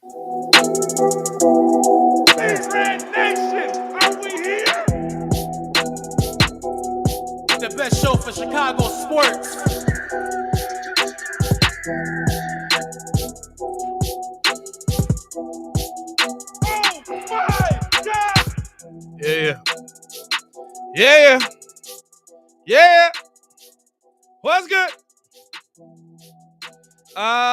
Red Nation, are we here? The best show for Chicago sports. Oh my God! Yeah. What's good?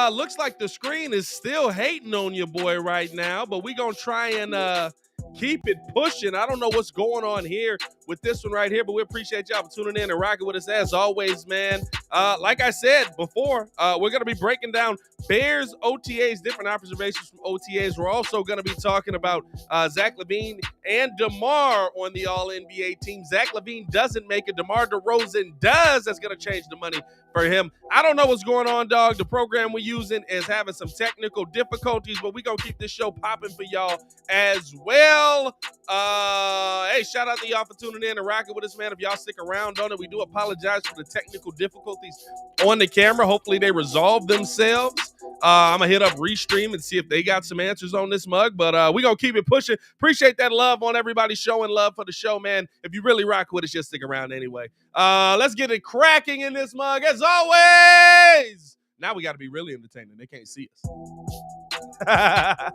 Looks like the screen is still hating on your boy right now, but we gonna try and keep it pushing. I don't know what's going on here with this one right here, but we appreciate y'all for tuning in and rocking with us as always, man. Like I said before, we're gonna be breaking down Bears OTAs, different observations from OTAs. We're also gonna be talking about Zach Lavine and DeMar on the All NBA team. Zach Lavine doesn't make it. DeMar DeRozan does. That's gonna change the money for him. I don't know what's going on, dog. The program we're using is having some technical difficulties, but we're going to keep this show popping for y'all as well. Hey, shout out to y'all for tuning in and rocking with us, man. If y'all stick around on it, we do apologize for the technical difficulties on the camera. Hopefully they resolve themselves. I'm going to hit up Restream and see if they got some answers on this mug, but we're going to keep it pushing. Appreciate that love on everybody showing love for the show, man. If you really rock with us, just stick around anyway. Let's get it cracking in this mug as always. Now we got to be really entertaining. They can't see us.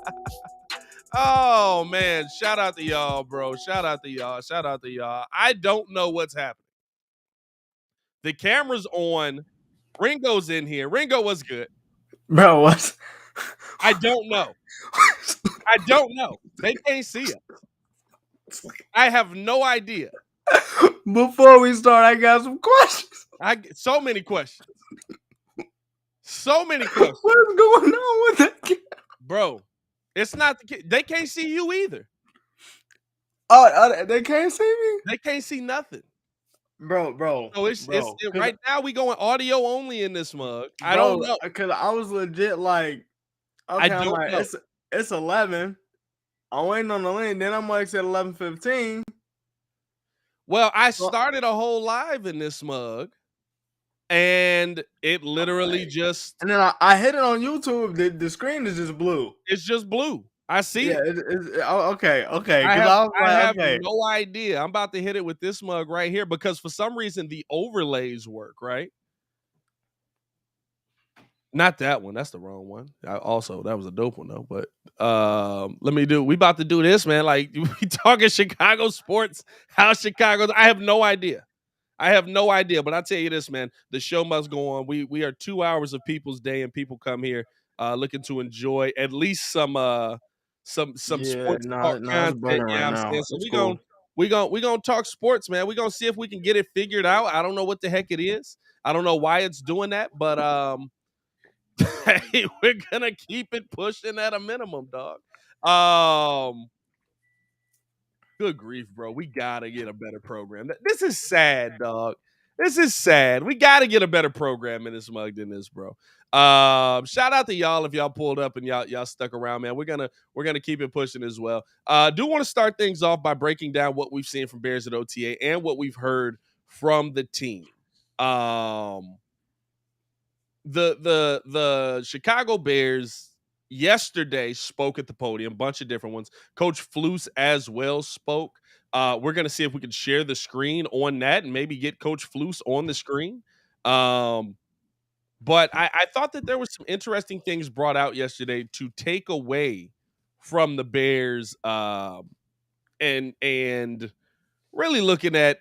Oh, man. Shout out to y'all, bro. Shout out to y'all. I don't know what's happening. The camera's on. Ringo's in here. Ringo, what's good? Bro, what? I don't know. They can't see us. I have no idea. Before we start, I got some questions. So many questions. What's going on with that? Bro, it's not they can't see you either. Oh, they can't see me? They can't see nothing. Bro. So it's right now we going audio only in this mug. I Bro, don't know. because I was legit like, okay, I don't know. It's 11. I'm waiting on the link. Then I'm like, it's at 11:15. Well, I started a whole live in this mug, and it literally just. And then I hit it on YouTube. The screen is just blue. It's just blue. I see it. Okay. I have no idea. I'm about to hit it with this mug right here because for some reason the overlays work, right? Not that one. That's the wrong one. That was a dope one though. But we about to do this, man. Like we talking Chicago sports, how Chicago. I have no idea. But I tell you this, man, the show must go on. We are 2 hours of people's day, and people come here looking to enjoy at least some sports talk content. Yeah, I'm saying. So we gonna talk sports, man. We're gonna see if we can get it figured out. I don't know what the heck it is. I don't know why it's doing that, but hey, we're gonna keep it pushing at a minimum, dog. Good grief, bro. We gotta get a better program. This is sad, dog. This is sad. We gotta get a better program in this mug than this, bro. Shout out to y'all if y'all pulled up and y'all stuck around, man. We're gonna keep it pushing as well. Do want to start things off by breaking down what we've seen from Bears at OTA and what we've heard from the team. The Chicago Bears yesterday spoke at the podium, bunch of different ones. Coach Flus as well spoke. We're gonna see if we can share the screen on that and maybe get Coach Flus on the screen. But I thought that there was some interesting things brought out yesterday to take away from the Bears, and really looking at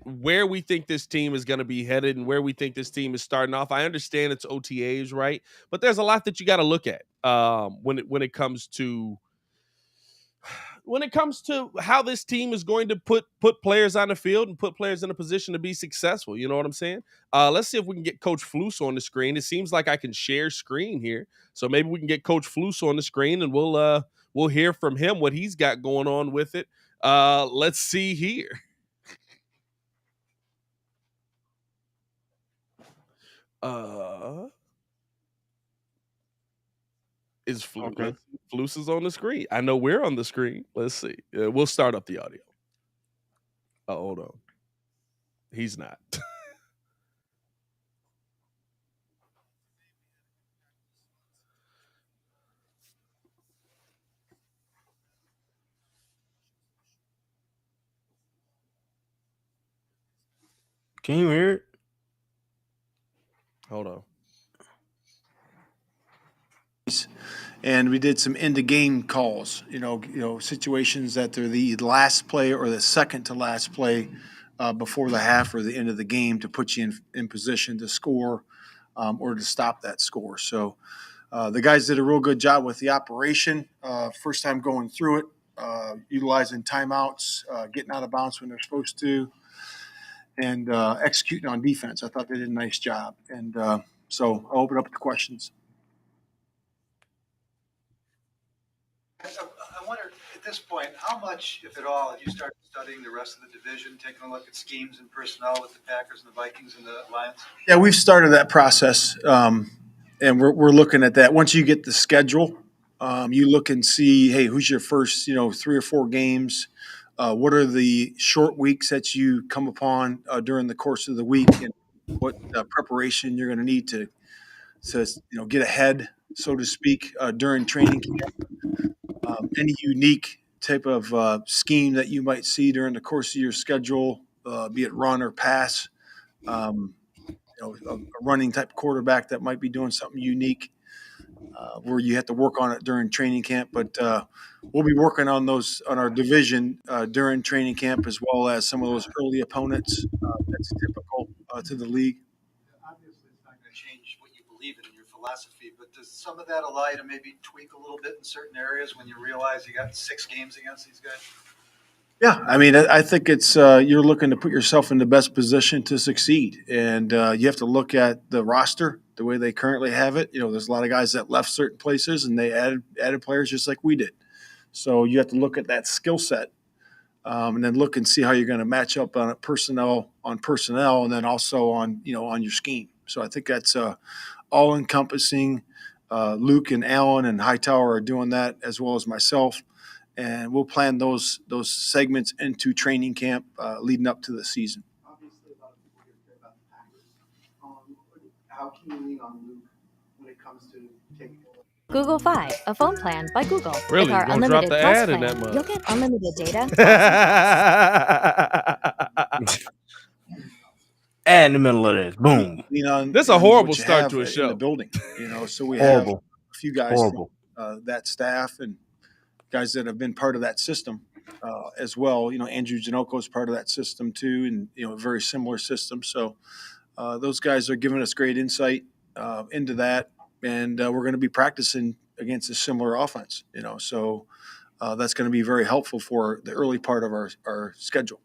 where we think this team is going to be headed and where we think this team is starting off. I understand it's OTAs, right? But there's a lot that you got to look at when it comes to how this team is going to put players on the field and put players in a position to be successful. You know what I'm saying? Let's see if we can get Coach Flus on the screen. It seems like I can share screen here, so maybe we can get Coach Flus on the screen and we'll hear from him what he's got going on with it. Let's see here. Is Flus is on the screen? I know we're on the screen. Let's see. We'll start up the audio. Oh, hold on. He's not. Can you hear it? Hold on. And we did some end-of-game calls, situations that they're the last play or the second to last play before the half or the end of the game to put you in position to score or to stop that score. So the guys did a real good job with the operation. First time going through it, utilizing timeouts, getting out of bounds when they're supposed to, and executing on defense. I thought they did a nice job. And so I'll open up to questions. I wonder at this point, how much, if at all, have you started studying the rest of the division, taking a look at schemes and personnel with the Packers and the Vikings and the Lions? Yeah, we've started that process, and we're looking at that. Once you get the schedule, you look and see, hey, who's your first, 3 or 4 games? What are the short weeks that you come upon during the course of the week, and what preparation you're going to need to get ahead, so to speak, during training camp. Any unique type of scheme that you might see during the course of your schedule, be it run or pass. A running type quarterback that might be doing something unique where you have to work on it during training camp. But we'll be working on those on our division during training camp, as well as some of those early opponents that's typical to the league. Obviously, it's not going to change what you believe in your philosophy, but does some of that allow you to maybe tweak a little bit in certain areas when you realize you got 6 games against these guys? Yeah, I mean, I think it's you're looking to put yourself in the best position to succeed, and you have to look at the roster the way they currently have it. There's a lot of guys that left certain places, and they added players just like we did. So you have to look at that skill set, and then look and see how you're going to match up on personnel, and then also on your scheme. So I think that's all encompassing. Luke and Allen and Hightower are doing that, as well as myself. And we'll plan those segments into training camp leading up to the season. Obviously, a lot of people here care about the Packers. How can you lean on Luke when it comes to taking Google Fi, a phone plan by Google. Really? With our Gonna drop unlimited the Plus ad in plan, that mug. you'll get unlimited data. And in the middle of this, boom. This is a horrible start to a show. In the building, so we Horrible. have a few guys, Horrible. that staff and guys that have been part of that system as well. Andrew Janoko is part of that system too, and a very similar system. So those guys are giving us great insight into that, and we're going to be practicing against a similar offense. So that's going to be very helpful for the early part of our schedule.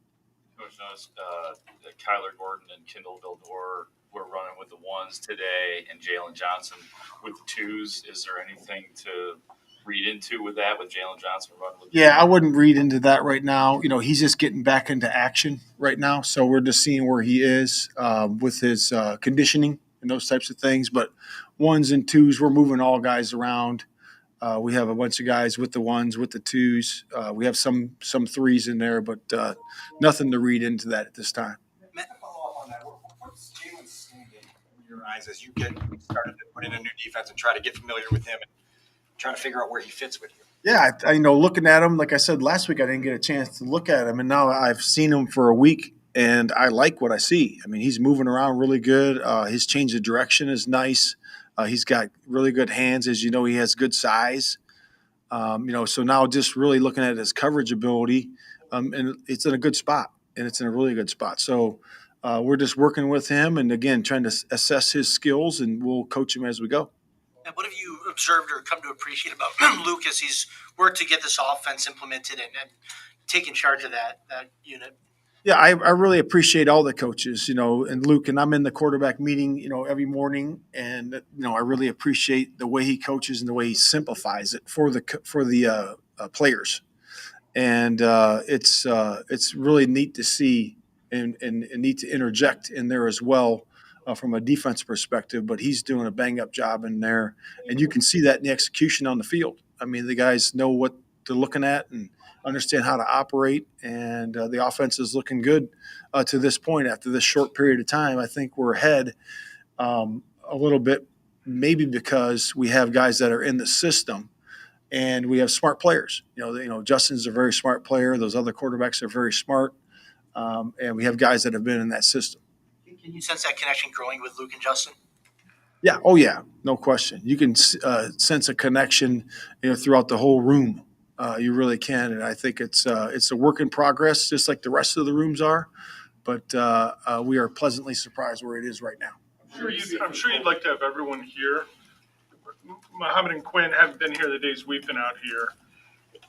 Coach knows that Kyler Gordon and Kendall Vildor were running with the 1s today, and Jalen Johnson with the 2s. Is there anything to read into with that, with Jalen Johnson running with? Yeah, I wouldn't read into that right now. He's just getting back into action right now, so we're just seeing where he is with his conditioning and those types of things. But 1s and 2s, we're moving all guys around. We have a bunch of guys with the 1s, with the 2s. We have some 3s in there, but nothing to read into that at this time. Matt, follow up on that. What's Jalen's standing in your eyes as you get started to put in a new defense and try to get familiar with him and trying to figure out where he fits with you? Yeah, I looking at him, like I said last week, I didn't get a chance to look at him, and now I've seen him for a week, and I like what I see. I mean, he's moving around really good. His change of direction is nice. He's got really good hands. As you know, he has good size. So now just really looking at his coverage ability, and it's in a good spot, and it's in a really good spot. So we're just working with him, and again, trying to assess his skills, and we'll coach him as we go. And what have you observed or come to appreciate about Luke as he's worked to get this offense implemented and taken charge of that unit? Yeah, I really appreciate all the coaches, and Luke, and I'm in the quarterback meeting, every morning, and I really appreciate the way he coaches and the way he simplifies it for the players, and it's really neat to see and neat to interject in there as well. From a defense perspective, but he's doing a bang-up job in there, and you can see that in the execution on the field. I mean, the guys know what they're looking at and understand how to operate, and the offense is looking good to this point. After this short period of time, I think we're ahead a little bit, maybe because we have guys that are in the system, and we have smart players. Justin's a very smart player. Those other quarterbacks are very smart, and we have guys that have been in that system. Can you sense that connection growing with Luke and Justin? Yeah. Oh, yeah. No question. You can sense a connection, throughout the whole room. You really can, and I think it's a work in progress, just like the rest of the rooms are. But we are pleasantly surprised where it is right now. I'm sure you'd like to have everyone here. Muhammad and Quinn haven't been here the days we've been out here.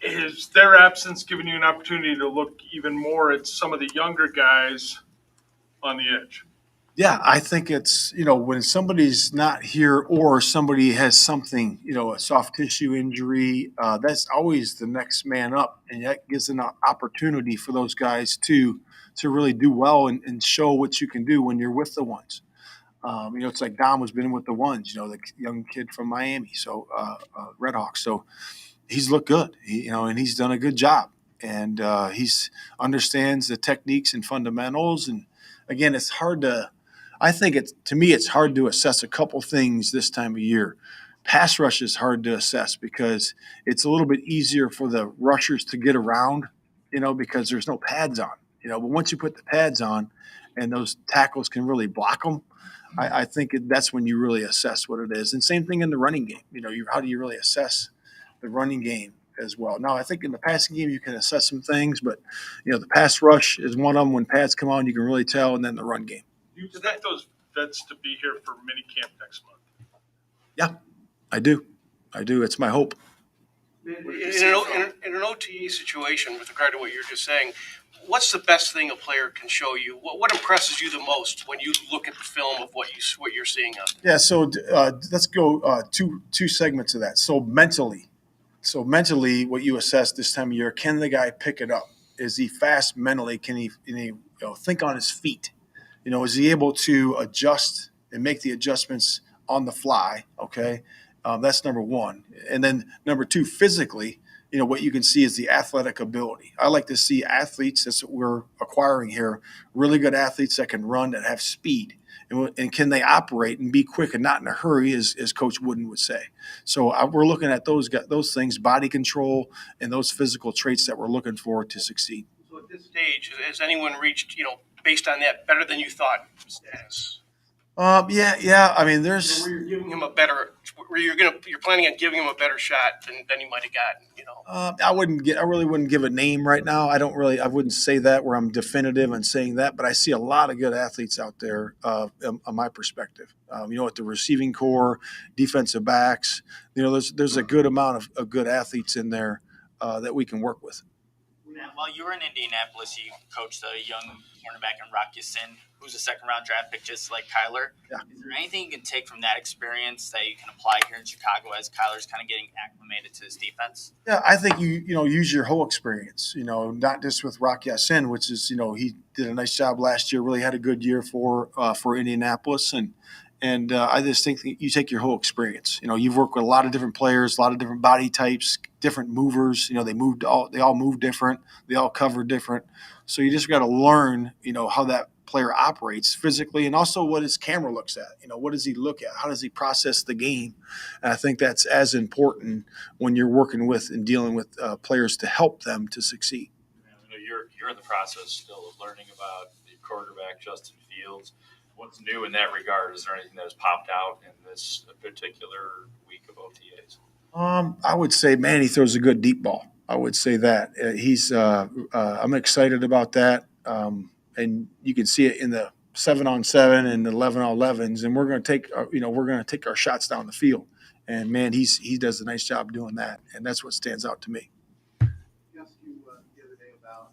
Is their absence giving you an opportunity to look even more at some of the younger guys on the edge? Yeah, I think it's, when somebody's not here or somebody has something, a soft tissue injury, that's always the next man up. And that gives an opportunity for those guys to really do well and show what you can do when you're with the ones. It's like Dom has been with the ones, the young kid from Miami, so Red Hawks. So he's looked good, and he's done a good job. And he's understands the techniques and fundamentals. And again, it's hard to me, it's hard to assess a couple things this time of year. Pass rush is hard to assess because it's a little bit easier for the rushers to get around, because there's no pads on, but once you put the pads on and those tackles can really block them, I think that's when you really assess what it is. And same thing in the running game. How do you really assess the running game as well? Now, I think in the passing game you can assess some things, but the pass rush is one of them. When pads come on, you can really tell, and then the run game. Do you expect those vets to be here for mini camp next month? Yeah, I do. It's my hope. In an OTA situation, with regard to what you're just saying, what's the best thing a player can show you? What impresses you the most when you look at the film of what you're seeing out there? Yeah, so let's go two segments of that. So mentally, what you assess this time of year, can the guy pick it up? Is he fast mentally? Can he think on his feet? Is he able to adjust and make the adjustments on the fly? Okay, that's number one. And then number two, physically, what you can see is the athletic ability. I like to see athletes, that's what we're acquiring here, really good athletes that can run, that have speed. And can they operate and be quick and not in a hurry, as Coach Wooden would say. So we're looking at those things, body control, and those physical traits that we're looking for to succeed. So at this stage, has anyone reached, based on that, better than you thought status? Yeah. I mean, there's where you're giving him a better, you're planning on giving him a better shot than he might have gotten. I really wouldn't give a name right now. I wouldn't say that where I'm definitive on saying that, but I see a lot of good athletes out there, on my perspective. At the receiving core, defensive backs, there's a good amount of good athletes in there that we can work with. While you were in Indianapolis, you coached a young cornerback in Rock Ya-Sin, who's a second-round draft pick, just like Kyler. Yeah. Is there anything you can take from that experience that you can apply here in Chicago as Kyler's kind of getting acclimated to his defense? Yeah, I think you use your whole experience. Not just with Rock Ya-Sin, which is he did a nice job last year. Really had a good year for Indianapolis, and I just think that you take your whole experience. You've worked with a lot of different players, a lot of different body types, different movers. They all move different. They all cover different. So you just got to learn, how that player operates physically, and also what his camera looks at. What does he look at? How does he process the game? And I think that's as important when you're working with and dealing with players to help them to succeed. You're in the process still of learning about the quarterback, Justin Fields. What's new in that regard? Is there anything that has popped out in this particular week of OTAs? I would say, man, he throws a good deep ball. I would say that I'm excited about that. And you can see it in the 7-on-7 and the 11-on-11s, and we're going to take our shots down the field. And man, he does a nice job doing that, and that's what stands out to me. I asked you the other day about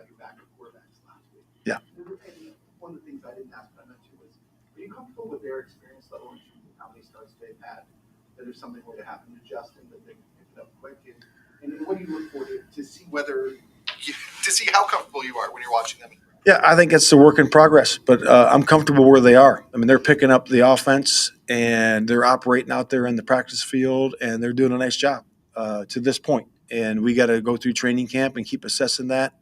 your backup quarterbacks last week. Yeah. And one of the things I didn't ask, but I meant to, was, are you comfortable with their experience level in terms of how many starts they've had? That if something were to happen to Justin, that they can pick it up quick, and what do you look for to see how comfortable you are when you're watching them? Yeah, I think it's a work in progress, but I'm comfortable where they are. I mean, they're picking up the offense, and they're operating out there in the practice field, and they're doing a nice job to this point. And we got to go through training camp and keep assessing that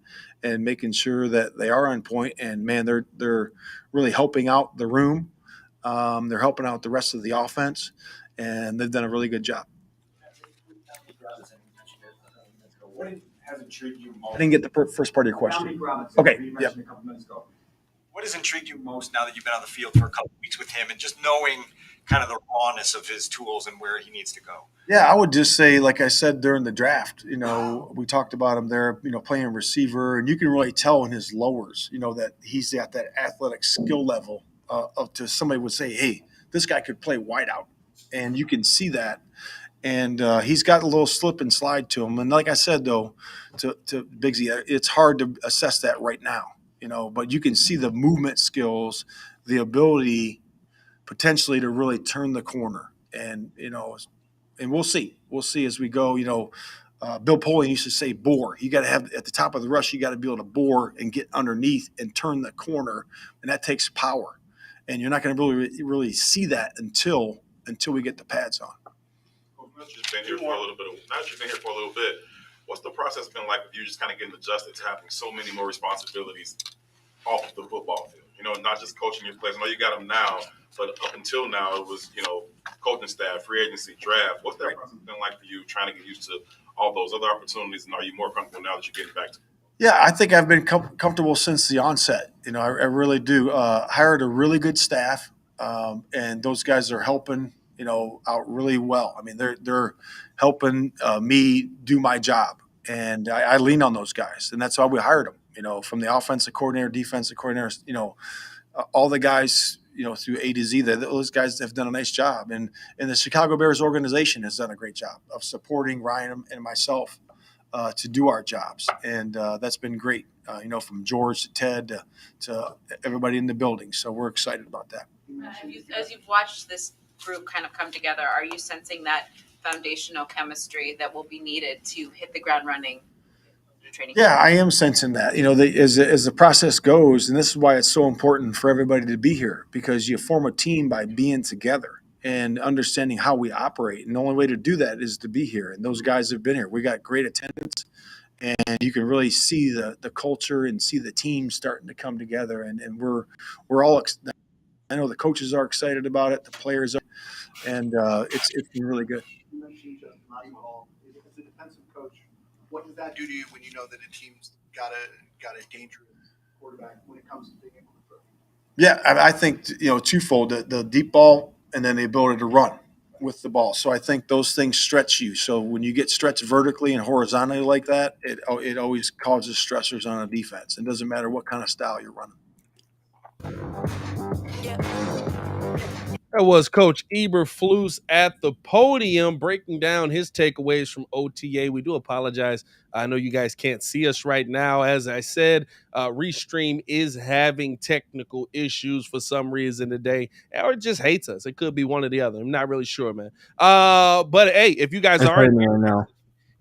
and making sure that they are on point. And, man, they're really helping out the room. They're helping out the rest of the offense, and they've done a really good job. What has intrigued you most? I didn't get the first part of your question. Dominic Robinson, Okay, you yeah. mentioned a couple minutes ago. what has intrigued you most now that you've been on the field for a couple of weeks with him and just knowing kind of the rawness of his tools and where he needs to go? Yeah, I would just say, like I said during the draft, we talked about him there, playing receiver, and you can really tell in his lowers, that he's at that athletic skill level of to somebody would say, hey, this guy could play wideout, and you can see that. And he's got a little slip and slide to him. And like I said, though, to Bigsy, it's hard to assess that right now, but you can see the movement skills, the ability potentially to really turn the corner. And, and we'll see. We'll see as we go. Bill Polian used to say bore. You got to have at the top of the rush, you got to be able to bore and get underneath and turn the corner. And that takes power. And you're not going to really see that until we get the pads on. Not just been here for a little bit. What's the process been like with you just kind of getting adjusted to having so many more responsibilities off of the football field? Not just coaching your players. I know you got them now, but up until now it was, coaching staff, free agency, draft. What's that process been like for you trying to get used to all those other opportunities, and are you more comfortable now that you're getting back to? Yeah, I think I've been comfortable since the onset. I really do. Hired a really good staff, and those guys are helping out really well. I mean, they're helping me do my job, and I lean on those guys, and that's why we hired them. From the offensive coordinator, defensive coordinator, all the guys, through A to Z, those guys have done a nice job, and the Chicago Bears organization has done a great job of supporting Ryan and myself to do our jobs, and that's been great. From George to Ted to everybody in the building. So we're excited about that. As you've watched this group kind of come together, are you sensing that foundational chemistry that will be needed to hit the ground running in training? Yeah, I am sensing that. As the process goes, and this is why it's so important for everybody to be here, because you form a team by being together and understanding how we operate. And the only way to do that is to be here. And those guys have been here. We got great attendance, and you can really see the culture and see the team starting to come together. And we're all I know the coaches are excited about it. The players are, and it's been really good. You mentioned Marty Hall. As a defensive coach, what does that do to you when you know that a team's got a dangerous quarterback when it comes to being able to throw? Yeah, I think twofold: the deep ball and then the ability to run with the ball. So I think those things stretch you. So when you get stretched vertically and horizontally like that, it always causes stressors on a defense. It doesn't matter what kind of style you're running. That was Coach Eberflus at the podium breaking down his takeaways from OTA. We do apologize. I know you guys can't see us right now. As I said, Restream is having technical issues for some reason today, or it just hates us. It could be one or the other. I'm not really sure, man. But hey, if you guys aren't now,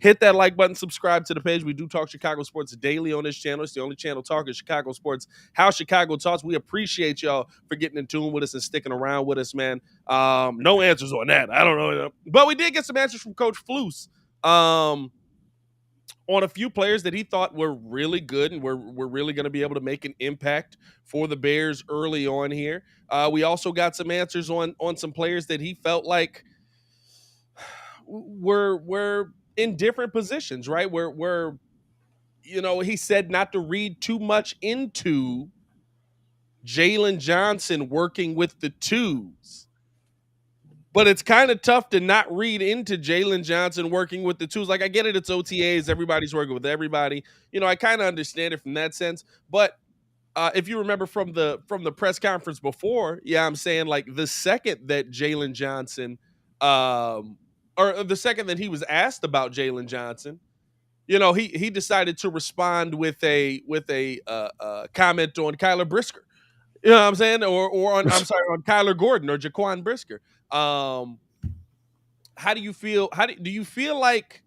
hit that like button, subscribe to the page. We do talk Chicago sports daily on this channel. It's the only channel talking Chicago sports, how Chicago talks. We appreciate y'all for getting in tune with us and sticking around with us, man. No answers on that. I don't know. But we did get some answers from Coach Flus on a few players that he thought were really good and were really going to be able to make an impact for the Bears early on here. We also got some answers on some players that he felt like were in different positions, right? Where he said not to read too much into Jalen Johnson working with the twos. But it's kind of tough to not read into Jalen Johnson working with the twos. Like, I get it, it's OTAs, everybody's working with everybody. I kind of understand it from that sense. But if you remember from the press conference before, I'm saying like the second that Jalen Johnson or the second that he was asked about Jalen Johnson, he decided to respond with a comment on Kyler Brisker. You know what I'm saying? Or on Kyler Gordon or Jaquan Brisker. How do you feel? Do you feel like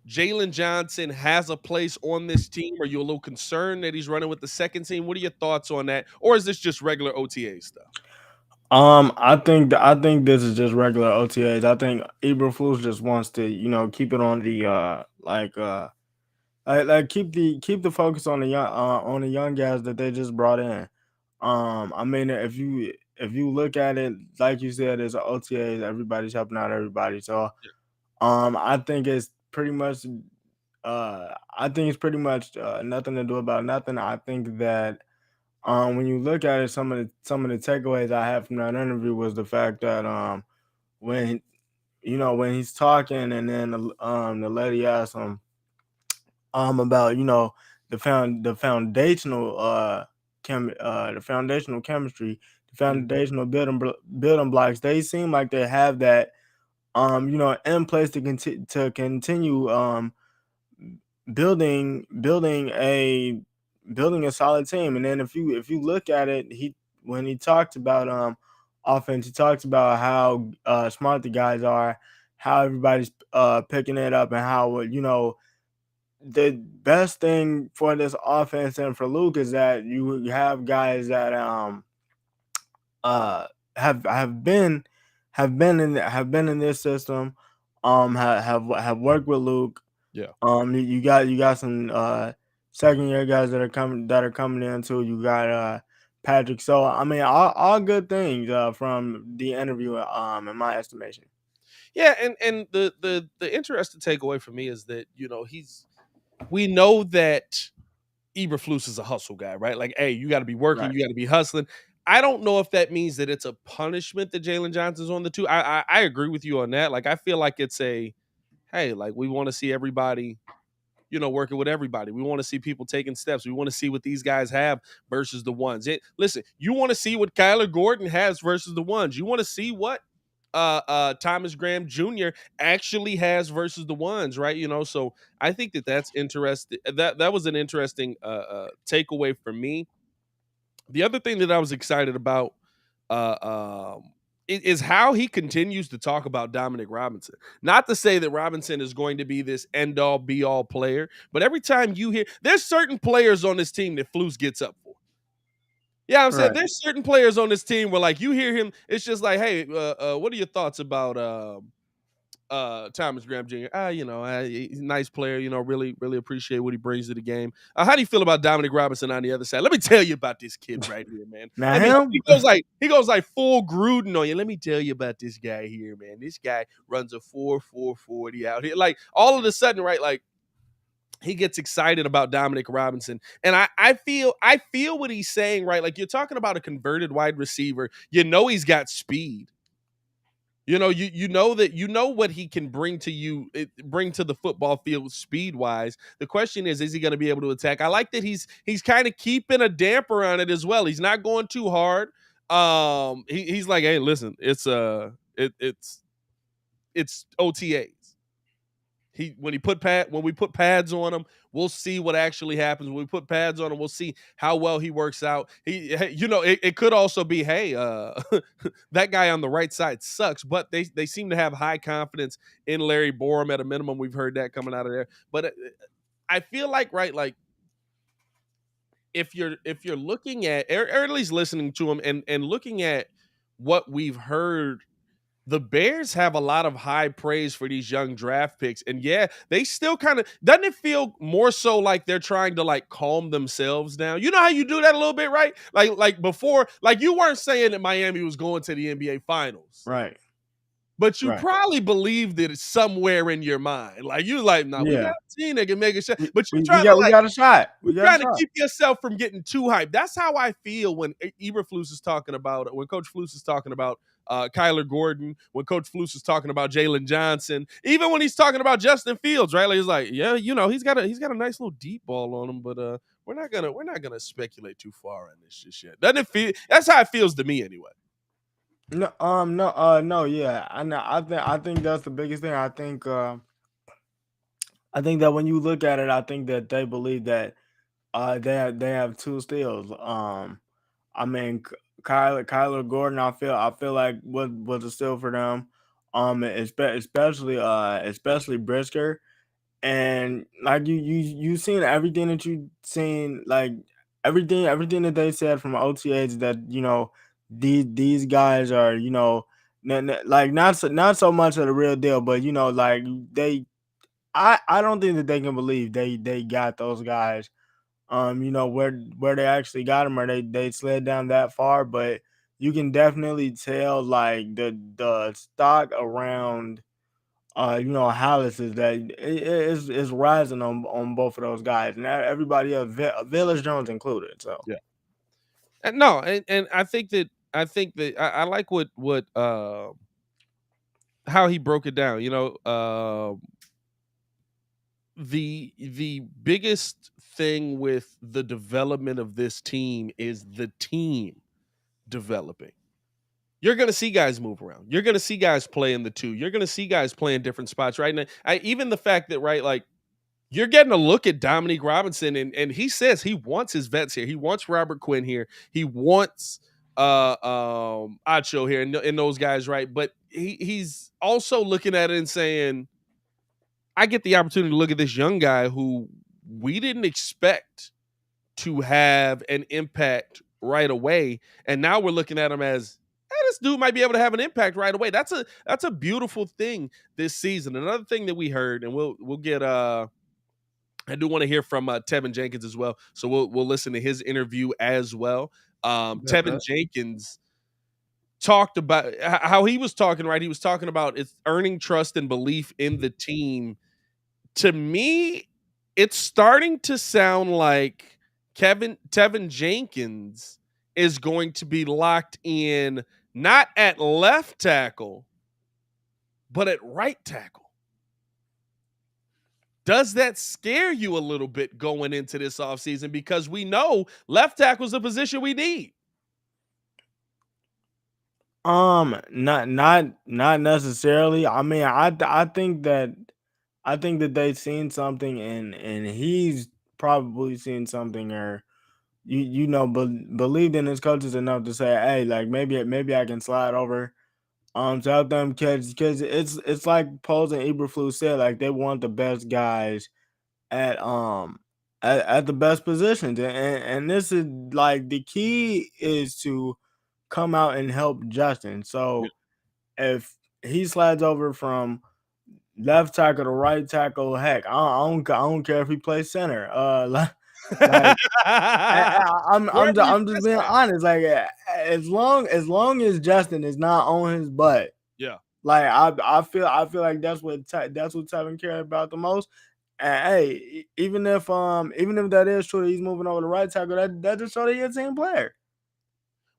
Jalen Johnson has a place on this team? Are you a little concerned that he's running with the second team? What are your thoughts on that? Or is this just regular OTA stuff? I think this is just regular OTAs. I think Eberflus just wants to, keep it on the keep the focus on the young guys that they just brought in. I mean, if you look at it, like you said, it's an OTAs. Everybody's helping out everybody. So, I think it's pretty much nothing to do about nothing. I think that when you look at it, some of the takeaways I had from that interview was the fact that when when he's talking and then the lady asked him about the foundational the foundational chemistry, the foundational building blocks. They seem like they have that in place to continue building a solid team. And then if you look at it, when he talked about offense, he talks about how smart the guys are, how everybody's picking it up, and how the best thing for this offense and for Luke is that you have guys that uh have been in this system, have worked with Luke. Yeah. You got some second year guys that are coming in too. You got Patrick. So I mean, all good things from the interview, in my estimation. Yeah, and the interesting takeaway for me is that we know that Eberflus is a hustle guy, right? Like, hey, you got to be working, Right. you got to be hustling. I don't know if that means that it's a punishment that Jalen Johnson's on the two. I agree with you on that. Like, I feel like it's hey, like we want to see everybody, working with everybody. We want to see people taking steps. We want to see what these guys have versus the ones. Listen, you want to see what Kyler Gordon has versus the ones. You want to see what Thomas Graham Jr. actually has versus the ones, right? So I think that's interesting. That was an interesting takeaway for me. The other thing that I was excited about is how he continues to talk about Dominic Robinson. Not to say that Robinson is going to be this end all be all player, but every time you hear, there's certain players on this team that Flus gets up for. Yeah, I'm saying Right. there's certain players on this team where like you hear him, it's just like, hey, what are your thoughts about Thomas Graham Jr.? He's a nice player, really, really appreciate what he brings to the game. How do you feel about Dominic Robinson on the other side? Let me tell you about this kid right here, man. Now Let me, him, he goes like full Gruden on you. Let me tell you about this guy here, man. This guy runs a 4.40 out here. Like all of a sudden, right? Like he gets excited about Dominic Robinson. And I feel what he's saying, right? Like you're talking about a converted wide receiver. He's got speed. You know what he can bring to you, bring to the football field speed wise. The question is he going to be able to attack? I like that he's kind of keeping a damper on it as well. He's not going too hard. He's like, hey, listen, it's OTAs. When we put pads on him, we'll see what actually happens. When we put pads on him, we'll see how well he works out. It could also be, hey, that guy on the right side sucks, but they seem to have high confidence in Larry Borum at a minimum. We've heard that coming out of there. But I feel like, right, like if you're looking at, or at least listening to him and looking at what we've heard, the Bears have a lot of high praise for these young draft picks. And yeah, they still kind of, doesn't it feel more so like they're trying to like calm themselves down? You know how you do that a little bit, right? Like before, like you weren't saying that Miami was going to the NBA finals. right? But you Right. probably believed it somewhere in your mind. Like you like, nah, we got Yeah. a team that can make a shot. But We you're trying got to we got a shot. We you're got a trying to shot. keep yourself from getting too hyped. That's how I feel when Eberflus is talking about, when Coach Flus is talking about Kyler Gordon, when Coach Flus is talking about Jalen Johnson, even when he's talking about Justin Fields, right? Like, he's like, yeah, he's got a nice little deep ball on him, but we're not gonna speculate too far on this shit yet. Doesn't it feel? That's how it feels to me anyway. No, yeah. I know. I think that's the biggest thing. I think that when you look at it, I think that they believe that they have two steals. I mean, Kyler Gordon, I feel like was a steal for them. Especially Brisker. And like you seen everything that you seen, like everything that they said from OTAs, that these guys are, like not so much of the real deal, but like I don't think that they can believe they got those guys, where they actually got them, or they slid down that far. But you can definitely tell, like the stock around Hollis is that is rising on both of those guys, and everybody else, Village Jones included. So Yeah. No, and I think that I like what how he broke it down. The biggest thing with the development of this team is the team developing. You're going to see guys move around. You're going to see guys play in the 2. You're going to see guys play in different spots, right? And even the fact that, right, like, you're getting a look at Dominique Robinson, and he says he wants his vets here. He wants Robert Quinn here. He wants Acho here and those guys, right? But he's also looking at it and saying, I get the opportunity to look at this young guy who we didn't expect to have an impact right away, and now we're looking at him as, hey, this dude might be able to have an impact right away. That's a beautiful thing this season. Another thing that we heard, and we'll get I do want to hear from Tevin Jenkins as well, so we'll listen to his interview as well. Tevin Jenkins talked about how he was talking, right? He was talking about it's earning trust and belief in the team. To me, it's starting to sound like Tevin Jenkins is going to be locked in not at left tackle, but at right tackle. Does that scare you a little bit going into this offseason? Because we know left tackle is a position we need. Not necessarily. I mean, I think that they've seen something, and he's probably seen something, or believed in his coaches enough to say, hey, like maybe I can slide over to help them catch, because it's like Poles and Eberflus said, like they want the best guys at at the best positions, and this is like the key is to come out and help Justin. So if he slides over from left tackle to right tackle, heck, I don't care if he plays center. Like I'm just being honest. Like as long as Justin is not on his butt, yeah. Like I feel like that's what Tevin cared about the most. And hey, even if that is true, he's moving over to right tackle. That just shows that he's a team player.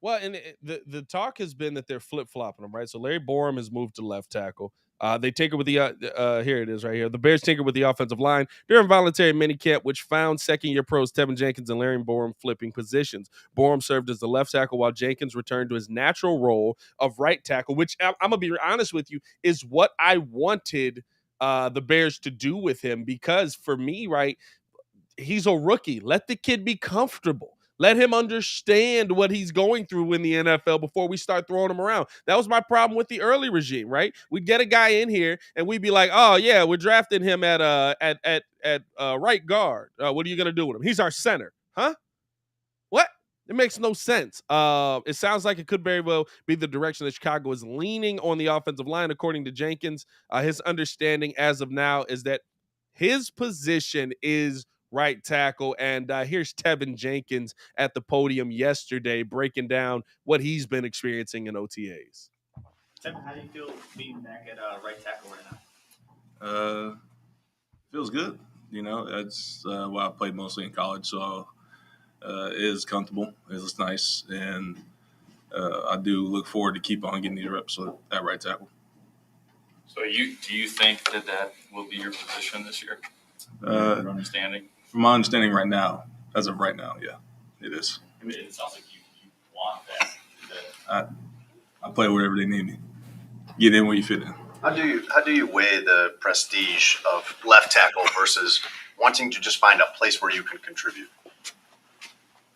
Well, and the talk has been that they're flip flopping him, right? So Larry Borum has moved to left tackle. They tinker with the here it is right here. The Bears tinker with the offensive line during voluntary minicamp, which found second-year pros Tevin Jenkins and Larry Borum flipping positions. Borum served as the left tackle while Jenkins returned to his natural role of right tackle, which I'm gonna be honest with you is what I wanted the Bears to do with him, because for me, right, he's a rookie. Let the kid be comfortable. Let him understand what he's going through in the NFL before we start throwing him around. That was my problem with the early regime, right? We'd get a guy in here and we'd be like, "Oh yeah, we're drafting him at right guard. What are you gonna do with him? He's our center, huh? What? It makes no sense. It sounds like it could very well be the direction that Chicago is leaning on the offensive line, according to Jenkins. His understanding as of now is that his position is right tackle. And here's Tevin Jenkins at the podium yesterday breaking down what he's been experiencing in OTAs. Tevin, how do you feel being back at right tackle right now? Feels good. That's what I played mostly in college, so it is comfortable. It's nice, and I do look forward to keep on getting these reps at right tackle. So do you think that will be your position this year? Your understanding? From my understanding right now, as of right now, yeah, it is. I mean, it sounds like you want that. I play wherever they need me. Get in where you fit in. How do you weigh the prestige of left tackle versus wanting to just find a place where you can contribute?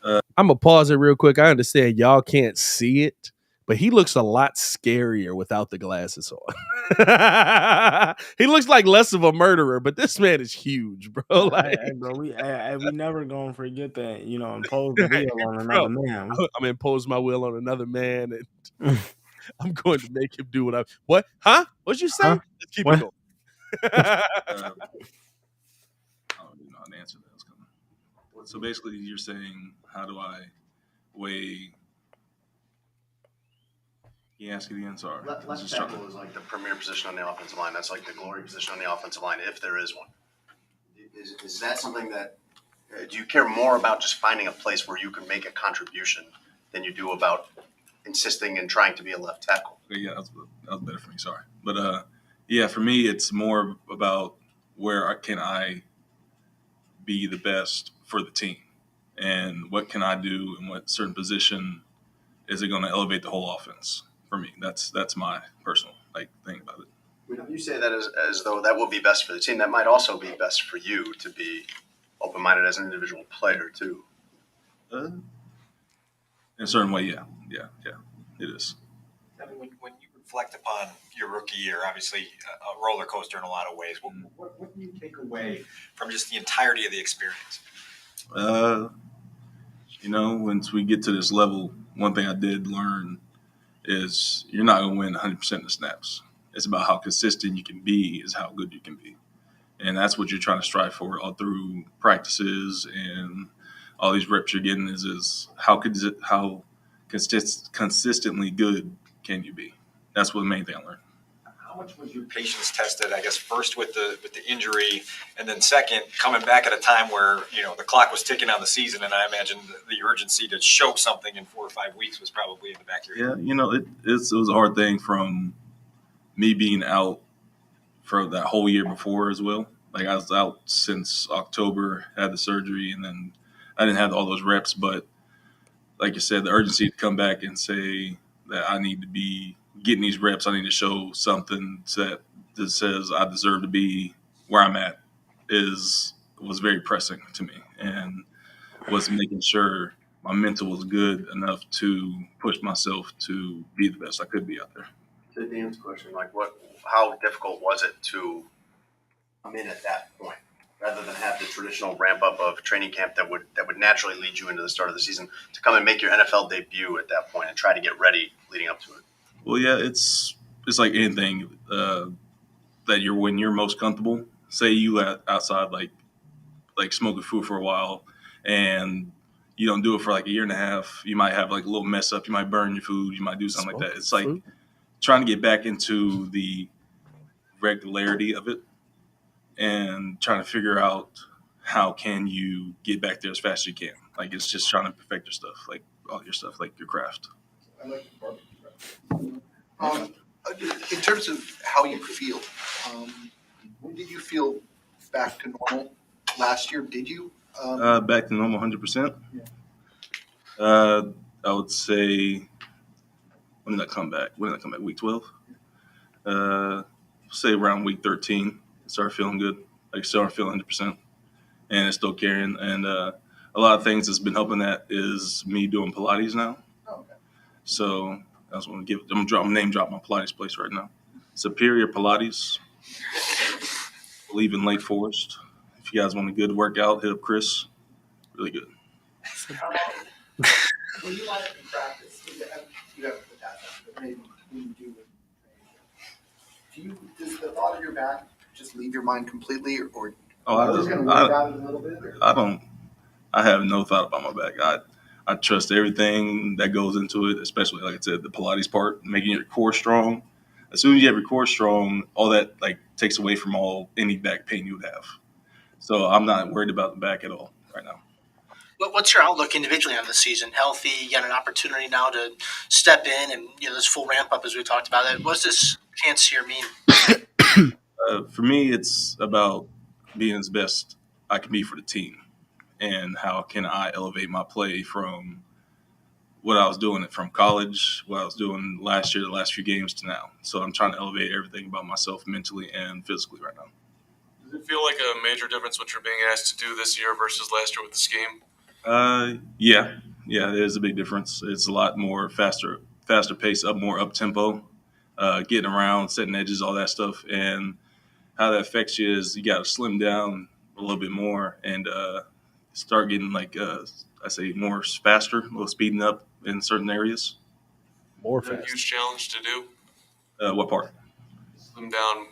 I'm going to pause it real quick. I understand y'all can't see it, but he looks a lot scarier without the glasses on. He looks like less of a murderer, but this man is huge, bro. Like, bro, we never gonna forget that, impose the wheel on another man. I'm impose my will on another man, and I'm going to make him do what? Huh? What'd you say? Huh? Let's keep What? it going. I don't even know how to answer that. So basically, you're saying, how do I weigh? Can you ask it again? Sorry. Left tackle is like the premier position on the offensive line. That's like the glory position on the offensive line, if there is one. Is that something that do you care more about just finding a place where you can make a contribution than you do about insisting and trying to be a left tackle. Yeah, that was better for me. Sorry, but yeah, for me, it's more about where can I be the best for the team, and what can I do in what certain position is it going to elevate the whole offense for me. That's my personal thing about it. You say that as though that will be best for the team. That might also be best for you to be open-minded as an individual player too. In a certain way, yeah, it is. I mean, when you reflect upon your rookie year, obviously a roller coaster in a lot of ways. What do you take away from just the entirety of the experience? Once we get to this level, one thing I did learn is you're not going to win 100% of the snaps. It's about how consistent you can be is how good you can be. And that's what you're trying to strive for all through practices and all these reps you're getting is how consistently good can you be? That's what the main thing I learned. How much was your patience tested, I guess, first with the injury, and then second, coming back at a time where, the clock was ticking on the season, and I imagine the urgency to show something in 4 or 5 weeks was probably in the back of your head. Yeah, it was a hard thing from me being out for that whole year before as well. I was out since October, had the surgery, and then I didn't have all those reps. But like you said, the urgency to come back and say that I need to be getting these reps, I need to show something that says I deserve to be where I'm at was very pressing to me, and was making sure my mental was good enough to push myself to be the best I could be out there. To Dan's question, how difficult was it to come in at that point, rather than have the traditional ramp up of training camp that would naturally lead you into the start of the season, to come and make your NFL debut at that point and try to get ready leading up to it? Well, yeah, it's like anything that when you're most comfortable. Say you outside like smoking food for a while, and you don't do it for a year and a half. You might have a little mess up. You might burn your food. You might do something like that. It's trying to get back into the regularity of it and trying to figure out how can you get back there as fast as you can. It's just trying to perfect your stuff, all your stuff, your craft. I like the barbecue. In terms of how you feel, when did you feel back to normal last year? Did you? Back to normal 100%. Yeah. I would say, when did I come back? Week 12? Say around week 13, started feeling good. Started feeling 100%. And it's still carrying. And a lot of things that's been helping that is me doing Pilates now. Oh, okay. So I just want to I'm name drop my Pilates place right now. Superior Pilates. I believe in Lake Forest. If you guys want a good workout, hit up Chris. Really good. When you line up in practice, you haven't put that down, but maybe when you do, does the thought of your back just leave your mind completely, or are you going to worry about it a little bit? I have no thought about my back. I trust everything that goes into it, especially, like I said, the Pilates part, making your core strong. As soon as you have your core strong, all that takes away from any back pain you would have. So I'm not worried about the back at all right now. What's your outlook individually on the season? Healthy, you got an opportunity now to step in and this full ramp up as we talked about it. What's this chance here mean? For me, it's about being as best I can be for the team, and how can I elevate my play from what I was doing from college, what I was doing last year, the last few games to now. So I'm trying to elevate everything about myself mentally and physically right now. Does it feel like a major difference what you're being asked to do this year versus last year with the scheme? Yeah, there's a big difference. It's a lot more faster pace, more up tempo, getting around, setting edges, all that stuff. And how that affects you is you got to slim down a little bit more and start getting I say more faster, a little speeding up in certain areas. More fast. A huge challenge to do. What part? Slim down,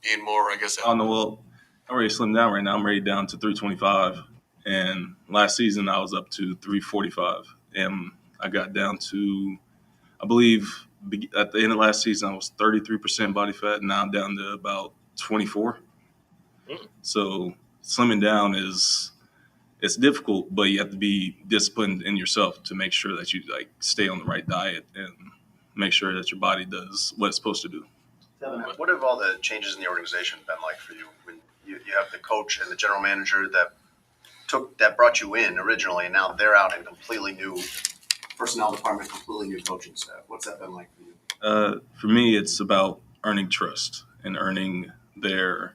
being more, I guess. Oh no, well, I'm ready to slim down right now. I'm ready down to 325. And last season I was up to 345, and I got down to, I believe, at the end of last season I was 33% body fat, and now I'm down to about 24. So slimming down it's difficult, but you have to be disciplined in yourself to make sure that you like stay on the right diet and make sure that your body does what it's supposed to do. What have all the changes in the organization been like for you? When you have the coach and the general manager that brought you in originally, and now they're out in completely new personnel department, completely new coaching staff. What's that been like for you? For me, it's about earning trust and earning their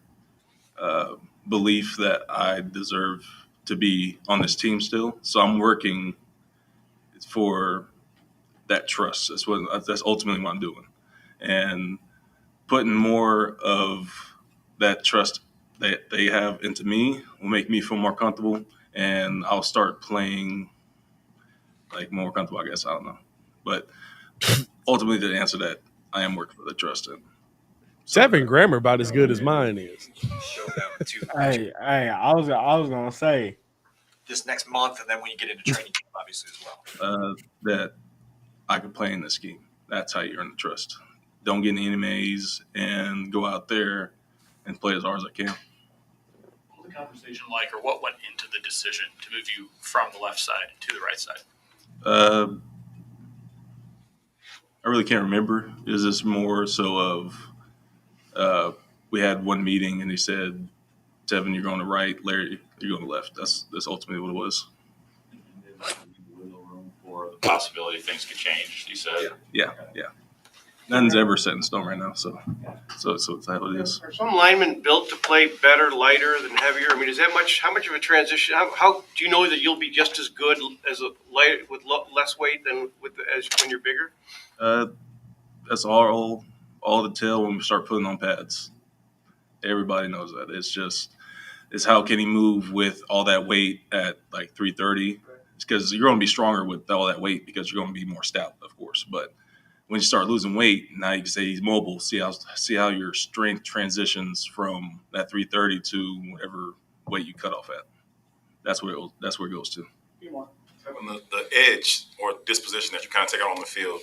belief that I deserve to be on this team still. So I'm working for that trust. That's ultimately what I'm doing, and putting more of that trust that they have into me will make me feel more comfortable, and I'll start playing like more comfortable. I guess I don't know, but ultimately, to answer that, I am working for the trust. And Tevin grammar about as good as mine is. Hey, I was gonna say this next month, and then when you get into training camp, obviously as well. That I can play in this scheme. That's how you earn the trust. Don't get any NMAs and go out there and play as hard as I can. What was the conversation like, or what went into the decision to move you from the left side to the right side? I really can't remember. It was just more so of we had one meeting and he said, Tevin, you're going to right, Larry, you're going to left. That's ultimately what it was. For the possibility things could change, you said. Yeah. Nothing's ever set in stone right now, so that's how it is. Are some linemen built to play better, lighter than heavier? I mean, is that much? How much of a transition? How do you know that you'll be just as good as a light with less weight than as when you're bigger? That's all the tell when we start putting on pads. Everybody knows that. It's how can he move with all that weight at like 330? It's because you're going to be stronger with all that weight because you're going to be more stout, of course. But when you start losing weight, now you can say he's mobile. See how your strength transitions from that 330 to whatever weight you cut off at. That's where it goes to. The edge or disposition that you kind of take out on the field.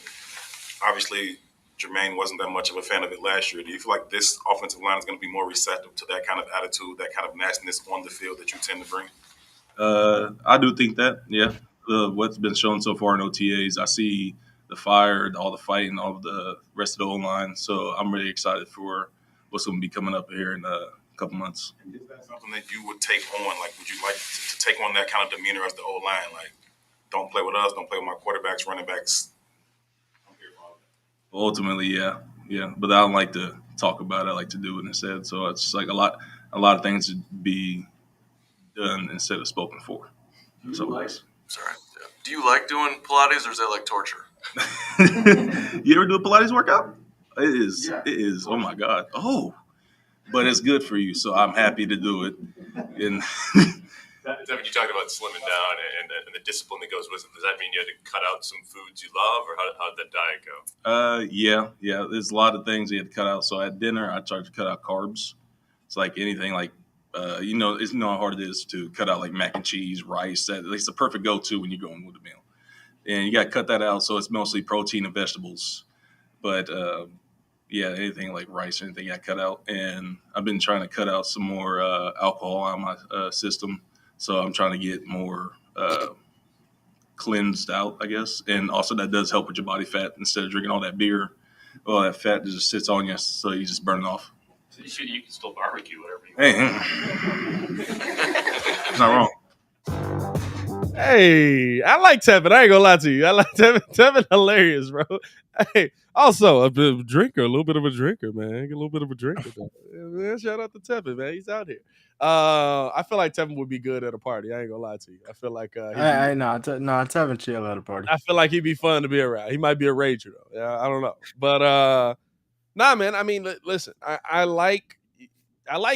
Obviously, Jermaine wasn't that much of a fan of it last year. Do you feel like this offensive line is going to be more receptive to that kind of attitude, that kind of nastiness on the field that you tend to bring? I do think that, yeah. What's been shown so far in OTAs, I see the fire, all the fighting, all of the rest of the O-line. So I'm really excited for what's going to be coming up here in a couple months. Is that something that you would take on? Like, would you like to take on that kind of demeanor as the O-line? Like, don't play with us, don't play with my quarterbacks, running backs. Ultimately, yeah. But I don't like to talk about it. I like to do it instead. So it's like a lot of things to be done instead of spoken for. Do you like doing Pilates, or is that like torture? You ever do a Pilates workout? It is. Yeah. It is. Oh my God. Oh, but it's good for you. So I'm happy to do it. And Tevin, you talked about slimming down and the discipline that goes with it. Does that mean you had to cut out some foods you love, or how did that diet go? Yeah. There's a lot of things you had to cut out. So at dinner, I tried to cut out carbs. It's like anything like, it's how hard it is to cut out like mac and cheese, rice. It's the perfect go-to when you're going with a meal. And you got to cut that out. So it's mostly protein and vegetables. But anything like rice or anything I cut out. And I've been trying to cut out some more alcohol out of my system. So I'm trying to get more cleansed out, I guess. And also that does help with your body fat. Instead of drinking all that beer, all that fat just sits on you, so you just burn it off. So you can still barbecue whatever you want. Hey, it's not wrong. Hey, I like Tevin. I ain't gonna lie to you. I like Tevin. Tevin hilarious, bro. Hey, also a drinker, a little bit of a drinker, man. A little bit of a drinker. Man. Shout out to Tevin, man. He's out here. I feel like Tevin would be good at a party. I ain't gonna lie to you. I feel like Tevin chill at a party. I feel like he'd be fun to be around. He might be a rager though. Yeah, I don't know, but nah, man. I mean, listen, I like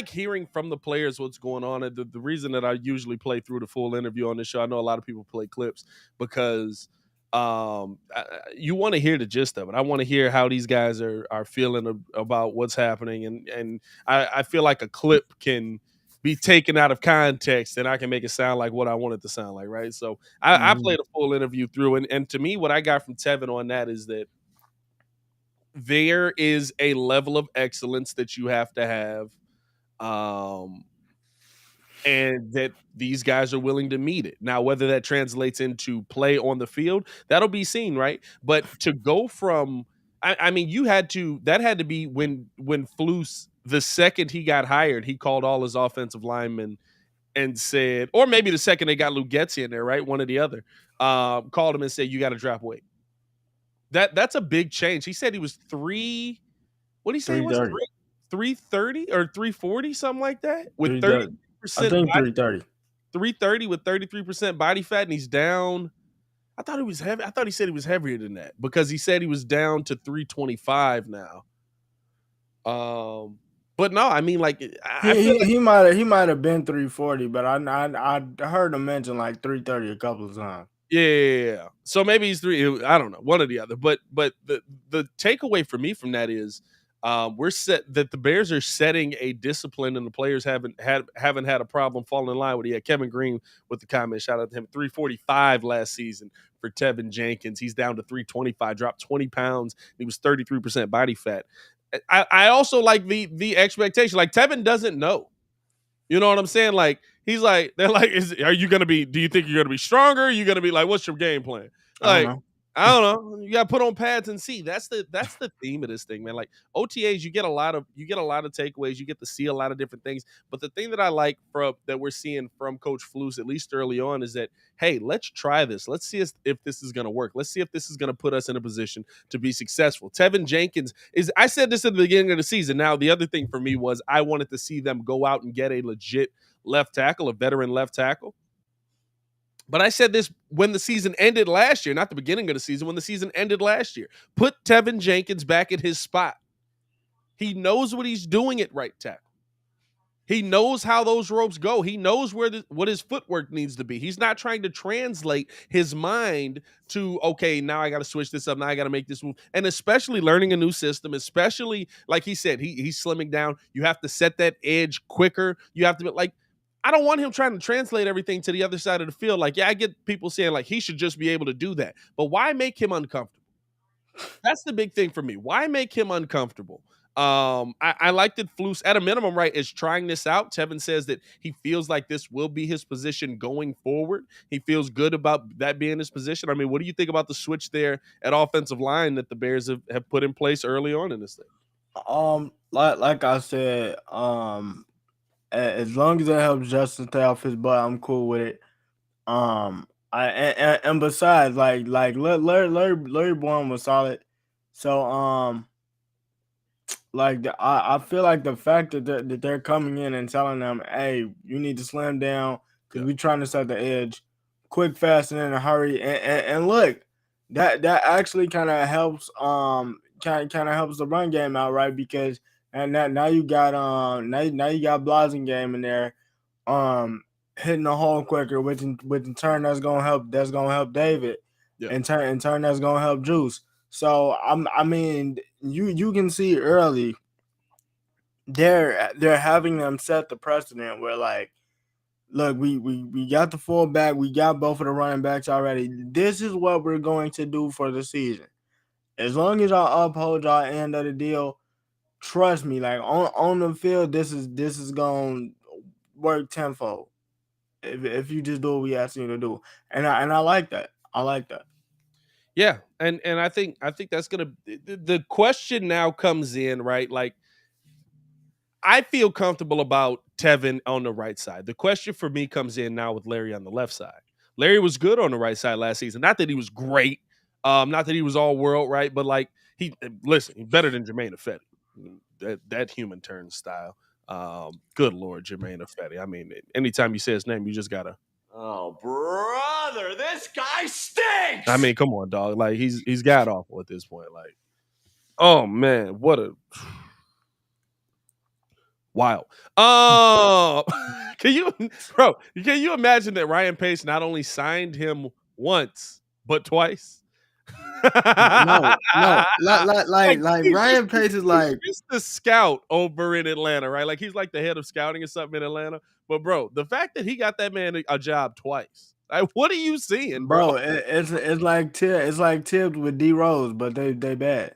hearing from the players what's going on. And the reason that I usually play through the full interview on this show, I know a lot of people play clips because you want to hear the gist of it. I want to hear how these guys are feeling about what's happening, and I feel like a clip can be taken out of context and I can make it sound like what I want it to sound like, right? So I played a full interview through, and to me, what I got from Tevin on that is that there is a level of excellence that you have to have. and that these guys are willing to meet it. Now, whether that translates into play on the field, that'll be seen, right? But to go from, I mean, that had to be when Flus, the second he got hired, he called all his offensive linemen and said, or maybe the second they got Lugetzi in there, right? One or the other, called him and said, you got to drop weight. That's a big change. He said he was what did he say he was? 330 or 340, something like that, with 30%. I think 330. 330 with 33% body fat, and he's down. I thought he was heavy. I thought he said he was heavier than that because he said he was down to 325 now. But no, I mean, like he might have been 340, but I heard him mention like 330 a couple of times. Yeah. So maybe he's three. I don't know, one or the other. But the takeaway for me from that is we're set that the Bears are setting a discipline, and the players haven't had a problem falling in line with it. Yeah, Kevin Green with the comment. Shout out to him. 345 last season for Tevin Jenkins. He's down to 325, dropped 20 pounds. He was 33% body fat. I also like the expectation. Like, Tevin doesn't know. You know what I'm saying? Like, he's like, they're like, are you going to be, do you think you're going to be stronger? Are you going to be like, what's your game plan? Like, I don't know. You got to put on pads and see. That's the theme of this thing, man. Like, OTAs, you get a lot of takeaways. You get to see a lot of different things. But the thing that I like that we're seeing from Coach Flus, at least early on, is that, hey, let's try this. Let's see if this is going to work. Let's see if this is going to put us in a position to be successful. Tevin Jenkins I said this at the beginning of the season. Now, the other thing for me was I wanted to see them go out and get a legit left tackle, a veteran left tackle. But I said this when the season ended last year, not the beginning of the season, when the season ended last year. Put Tevin Jenkins back at his spot. He knows what he's doing at right tackle. He knows how those ropes go. He knows what his footwork needs to be. He's not trying to translate his mind to, okay, now I got to switch this up. Now I got to make this move. And especially learning a new system, especially, like he said, he's slimming down. You have to set that edge quicker. You have to, like, I don't want him trying to translate everything to the other side of the field. Like, yeah, I get people saying, like, he should just be able to do that. But why make him uncomfortable? That's the big thing for me. Why make him uncomfortable? I like that Flus, at a minimum, right, is trying this out. Tevin says that he feels like this will be his position going forward. He feels good about that being his position. I mean, what do you think about the switch there at offensive line that the Bears have put in place early on in this thing? Like I said, as long as it helps Justin stay off his butt, I'm cool with it. And besides, like Larry Bourne was solid. So I feel like the fact that they're coming in and telling them, hey, you need to slam down because we're trying to set the edge quick, fast, and in a hurry. And look, that actually kind of helps kind of helps the run game out, right? Because now you got now you got Blasingame in there hitting the hole quicker, which in turn that's gonna help David. In turn that's gonna help Juice. So I mean, you can see early they're having them set the precedent where, like, look, we got the fullback, we got both of the running backs already. This is what we're going to do for the season. As long as y'all uphold y'all end of the deal, trust me, like on the field, this is gonna work tenfold if you just do what we ask you to do. And I like that. I like that. Yeah, and I think that's gonna. The question now comes in, right? Like, I feel comfortable about Tevin on the right side. The question for me comes in now with Larry on the left side. Larry was good on the right side last season. Not that he was great, not that he was all world, right? But like he's better than Jermaine Ifedi. That human turn style. Good Lord, Jermaine Ifedi. I mean, anytime you say his name, you just gotta. Oh, brother, this guy stinks. I mean, come on, dog. Like he's god awful at this point. Like, oh man, what a wild. Can you imagine that Ryan Pace not only signed him once but twice? No, like Ryan Pace is like he's the scout over in Atlanta, right? Like he's like the head of scouting or something in Atlanta. But bro, the fact that he got that man a job twice, like, what are you seeing, bro? It's like Tibbs with D Rose, but they bad.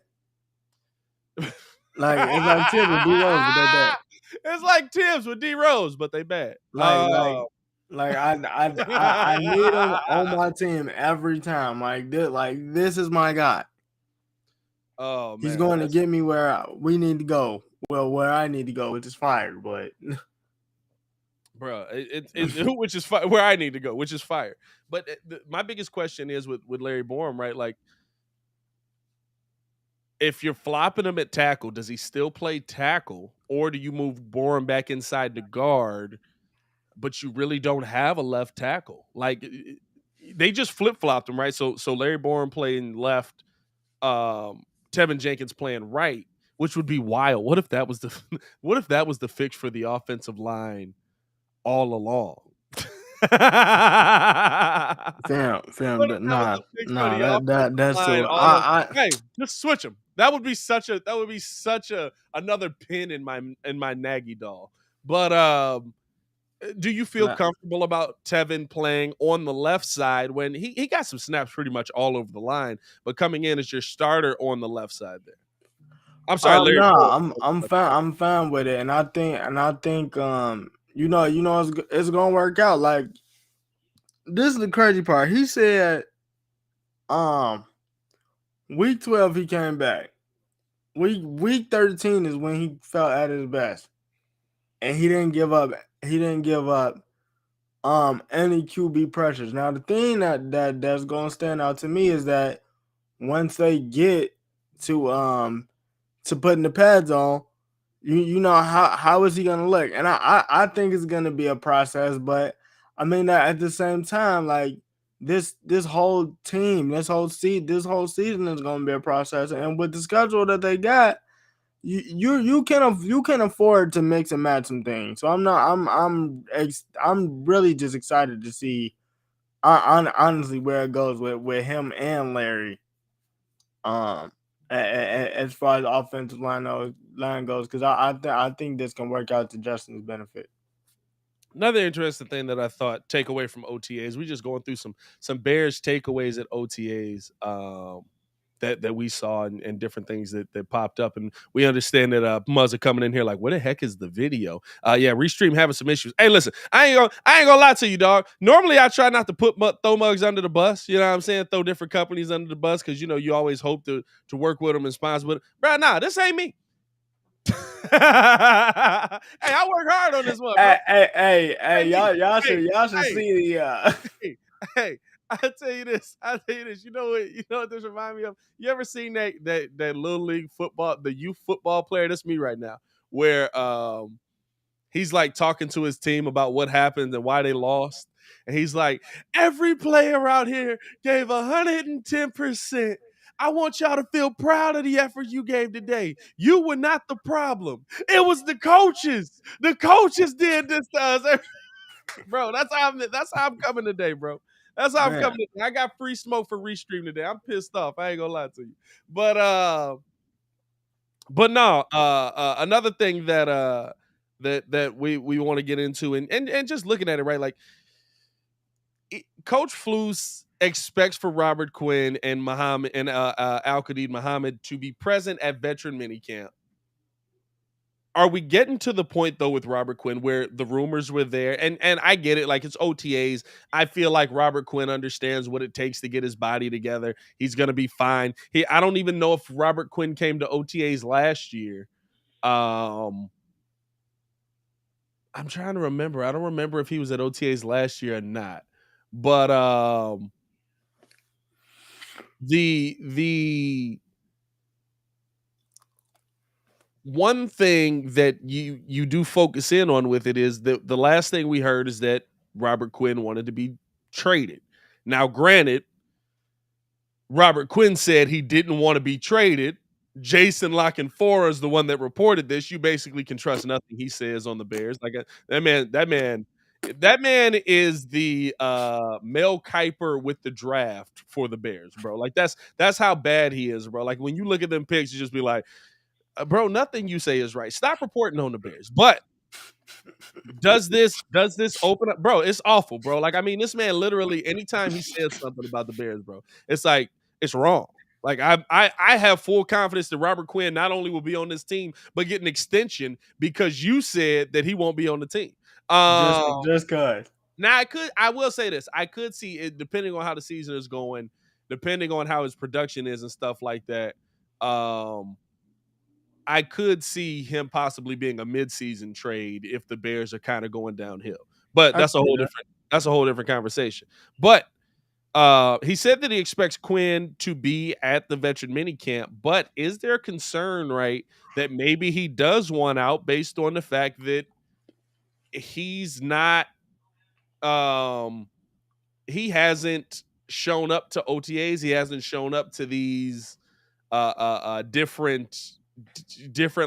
Like it's like Tibbs with D Rose, but they bad. It's like Tibbs with D Rose, but they bad. Like I need him on my team every time. This is my guy. Oh man, he's going to get me where we need to go. Well, where I need to go, which is fire. But bro, which is where I need to go, which is fire. But my biggest question is with Larry Borum, right? Like, if you're flopping him at tackle, does he still play tackle, or do you move Borum back inside the guard? But you really don't have a left tackle. Like, they just flip flopped him, right? So Larry Borum playing left, Tevin Jenkins playing right, which would be wild. What if that was the fix for the offensive line all along? fam, that's so. Hey, just switch them. That would be such a another pin in my Nagy doll. But do you feel comfortable about Tevin playing on the left side when he got some snaps pretty much all over the line, but coming in as your starter on the left side there? I'm sorry, Larry. I'm fine with it, and I think it's gonna work out. Like, this is the crazy part. He said, week 12 he came back. Week 13 is when he felt at his best, and he didn't give up. He didn't give up any QB pressures. Now, the thing that's gonna stand out to me is that once they get to putting the pads on, you know how is he gonna look? And I think it's gonna be a process, but I mean at the same time, like this whole team, this whole season is gonna be a process, and with the schedule that they got, you can afford to mix and match some things. So I'm really just excited to see honestly where it goes with him and Larry. As far as the offensive line goes, because I think this can work out to Justin's benefit. Another interesting thing that I thought take away from OTAs, we just going through some Bears takeaways at OTAs that we saw and different things that popped up, and we understand that Muzza coming in here like, what the heck is the video? Yeah, Restream having some issues. Hey, listen, I ain't gonna lie to you, dog. Normally I try not to throw mugs under the bus. You know what I'm saying? Throw different companies under the bus because you always hope to work with them and sponsor with them. Bro, nah, this ain't me. Hey, I work hard on this one, bro. Hey, y'all should see the. Hey, I'll tell you this. You know what this reminds me of? You ever seen that little league football, the youth football player? That's me right now. Where he's like talking to his team about what happened and why they lost, and he's like, every player out here gave 110%. I want y'all to feel proud of the effort you gave today. You were not the problem. It was the coaches. The coaches did this to us. Bro, that's how I'm coming today, bro. That's how I'm coming today. I got free smoke for Restream today. I'm pissed off. I ain't gonna lie to you. But no, another thing that we want to get into and just looking at it, right? Like, Coach Flus expects for Robert Quinn and Muhammad and Al-Qaid Muhammad to be present at veteran minicamp. Are we getting to the point though with Robert Quinn where the rumors were there? And I get it, like it's OTAs. I feel like Robert Quinn understands what it takes to get his body together. He's gonna be fine. I don't even know if Robert Quinn came to OTAs last year. I'm trying to remember. I don't remember if he was at OTAs last year or not. But the one thing that you do focus in on with it is that the last thing we heard is that Robert Quinn wanted to be traded. Now, granted, Robert Quinn said he didn't want to be traded. Jason Lockenfora is the one that reported this. You basically can trust nothing he says on the Bears. Like that man is the Mel Kiper with the draft for the Bears, bro. Like that's how bad he is, bro. Like when you look at them picks, you just be like, bro, nothing you say is right. Stop reporting on the Bears. But does this open up, bro? It's awful, bro. Like, I mean, this man literally, anytime he says something about the Bears, bro, it's like it's wrong. Like I have full confidence that Robert Quinn not only will be on this team, but get an extension because you said that he won't be on the team. Just cause. Now I will say this. I could see it depending on how the season is going, depending on how his production is and stuff like that. I could see him possibly being a midseason trade if the Bears are kind of going downhill. But that's a whole different conversation. But he said that he expects Quinn to be at the veteran minicamp, but is there a concern, right, that maybe he does want out based on the fact that he's not he hasn't shown up to OTAs, he hasn't shown up to these different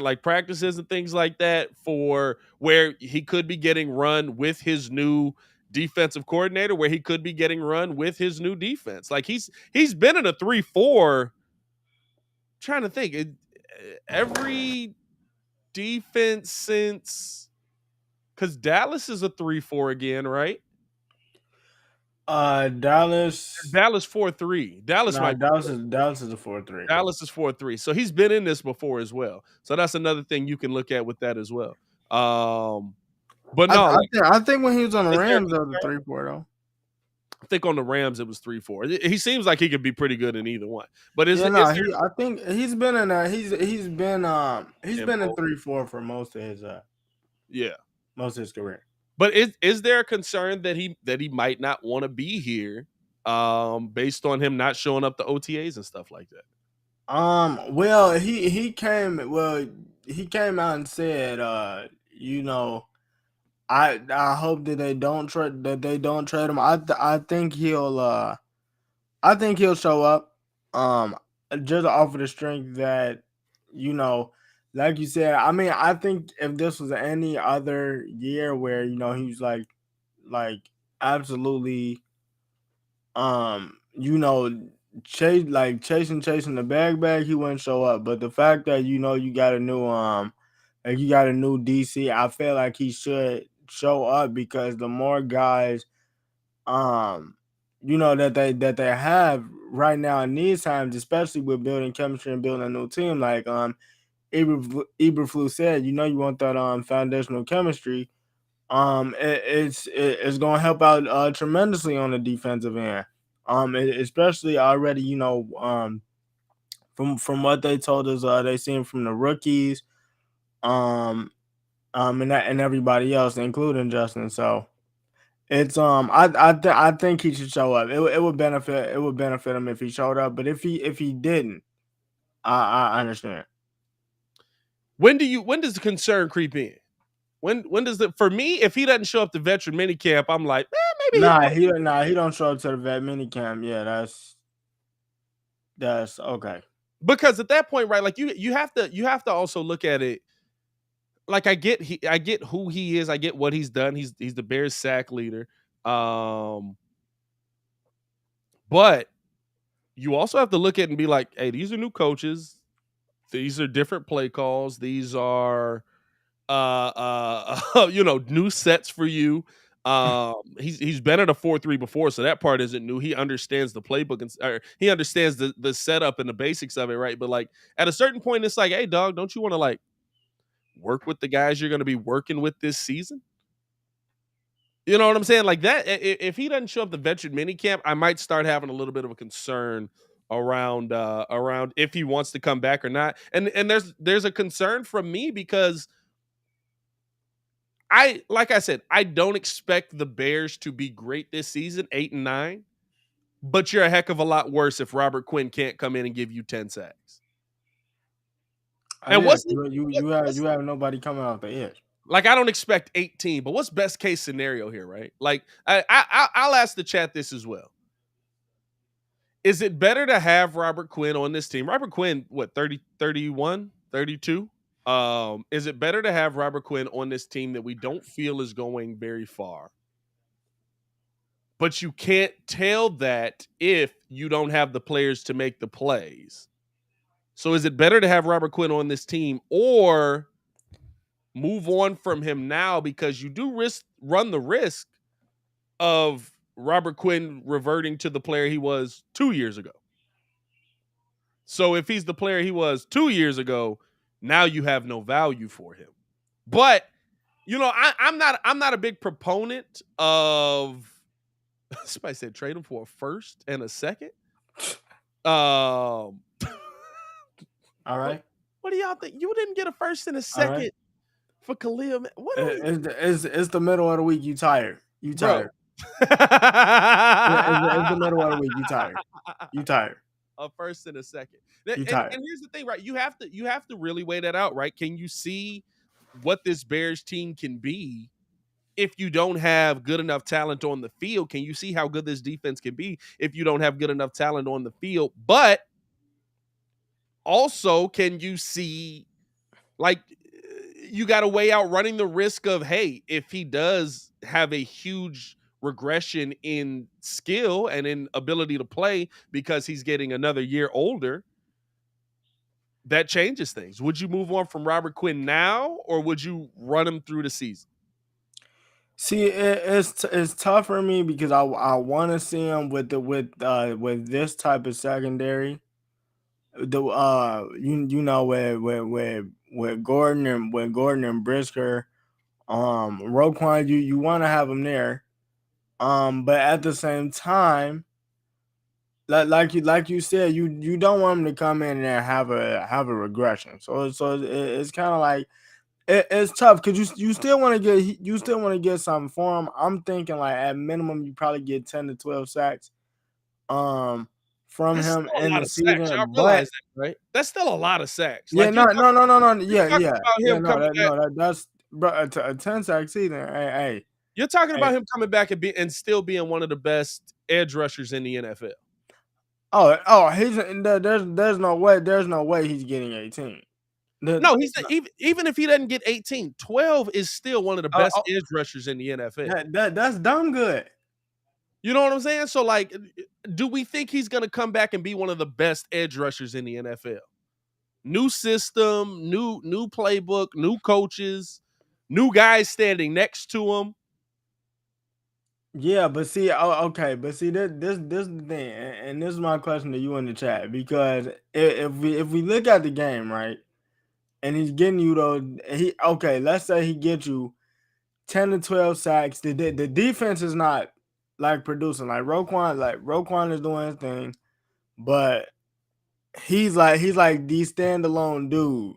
like practices and things like that for where he could be getting run with his new defensive coordinator, where he could be getting run with his new defense. Like he's been in a 3-4. Trying to think, every defense since, because Dallas is a 3-4 again, right? Dallas 4-3. Dallas is a 4-3. Dallas is 4-3. So he's been in this before as well. So that's another thing you can look at with that as well. But no, I think when he was on the Rams, that was a 3-4 though. I think on the Rams it was 3-4. He seems like he could be pretty good in either one. But I think he's been in he's been in 3-4 for most of his career. But is there a concern that he might not want to be here, based on him not showing up to OTAs and stuff like that? Well, he came out and said, I hope that they don't trade him. I think he'll show up. Just off of the strength that, like you said, I mean, I think if this was any other year where, he's like absolutely, chasing the bag, he wouldn't show up. But the fact that, you got a new DC, I feel like he should show up because the more guys, that they have right now in these times, especially with building chemistry and building a new team, like Eberflus said, you want that foundational chemistry. It's going to help out tremendously on the defensive end. Especially already, from what they told us, they seen from the rookies, and everybody else, including Justin. So it's I think he should show up. It would benefit him if he showed up. But if he didn't, I understand. When does the concern creep in? When does for me, if he doesn't show up to veteran minicamp, I'm like, maybe he don't show up to the vet minicamp. Yeah, that's okay. Because at that point, right, like you have to also look at it. Like I get who he is, I get what he's done. He's the Bears sack leader. But you also have to look at it and be like, hey, these are new coaches. These are different play calls. These are new sets for you. He's been at a 4-3 before, so that part isn't new. He understands the playbook and he understands the setup and the basics of it, right? But like at a certain point, it's like, hey, dog, don't you want to like work with the guys you're going to be working with this season? You know what I'm saying? Like that, if he doesn't show up the veteran minicamp, I might start having a little bit of a concern around if he wants to come back or not. And there's a concern from me because like I said, I don't expect the Bears to be great this season, 8-9, but you're a heck of a lot worse if Robert Quinn can't come in and give you 10 sacks. And you have nobody coming off the edge. Like, I don't expect 18, but what's best case scenario here, right? Like, I'll ask the chat this as well. Is it better to have Robert Quinn on this team? Robert Quinn, what, 30, 31, 32? Is it better to have Robert Quinn on this team that we don't feel is going very far? But you can't tell that if you don't have the players to make the plays. So is it better to have Robert Quinn on this team or move on from him now because you do run the risk of Robert Quinn reverting to the player he was 2 years ago? So if he's the player he was 2 years ago, now you have no value for him. But I'm not a big proponent of. Somebody said trade him for a first and a second. All right. What do y'all think? You didn't get a first and a second for Khalil. What are we? It's the middle of the week. You tired. You Bro. tired. It's the middle of the week. You tired. You tired. A first and a second. You tired. And here's the thing, right? You have to really weigh that out, right? Can you see what this Bears team can be if you don't have good enough talent on the field? Can you see how good this defense can be if you don't have good enough talent on the field? But also, can you see, like, you got to weigh out running the risk of, hey, if he does have a huge regression in skill and in ability to play because he's getting another year older, that changes things. Would you move on from Robert Quinn now, or would you run him through the season? See, it's tough for me because I want to see him with this type of secondary. With Gordon and Brisker, Roquan, you want to have him there, but at the same time, like you said, you don't want him to come in and have a regression. So it's kind of like it's tough because you still want to get something for him. I'm thinking like at minimum you probably get 10 to 12 sacks. From That's him still a in lot the of sacks. season, Y'all but realize that, right? That's still a lot of sacks. yeah, Like, no, you're talking about him coming back. that's bro, a 10 sack season. Hey, You're talking about him coming back and still being one of the best edge rushers in the NFL. he's there's no way he's getting 18. No, he's even if he doesn't get 18, 12 is still one of the best edge rushers in the NFL. That's dumb good. You know what I'm saying? So, like, do we think he's going to come back and be one of the best edge rushers in the NFL? New system, new playbook, new coaches, new guys standing next to him. Yeah, but see, okay, but see, this is the thing, and this is my question to you in the chat, because if we look at the game, right, and he's getting you let's say he gets you 10 to 12 sacks. The defense is not like producing. Like Roquan is doing his thing, but he's like the standalone dude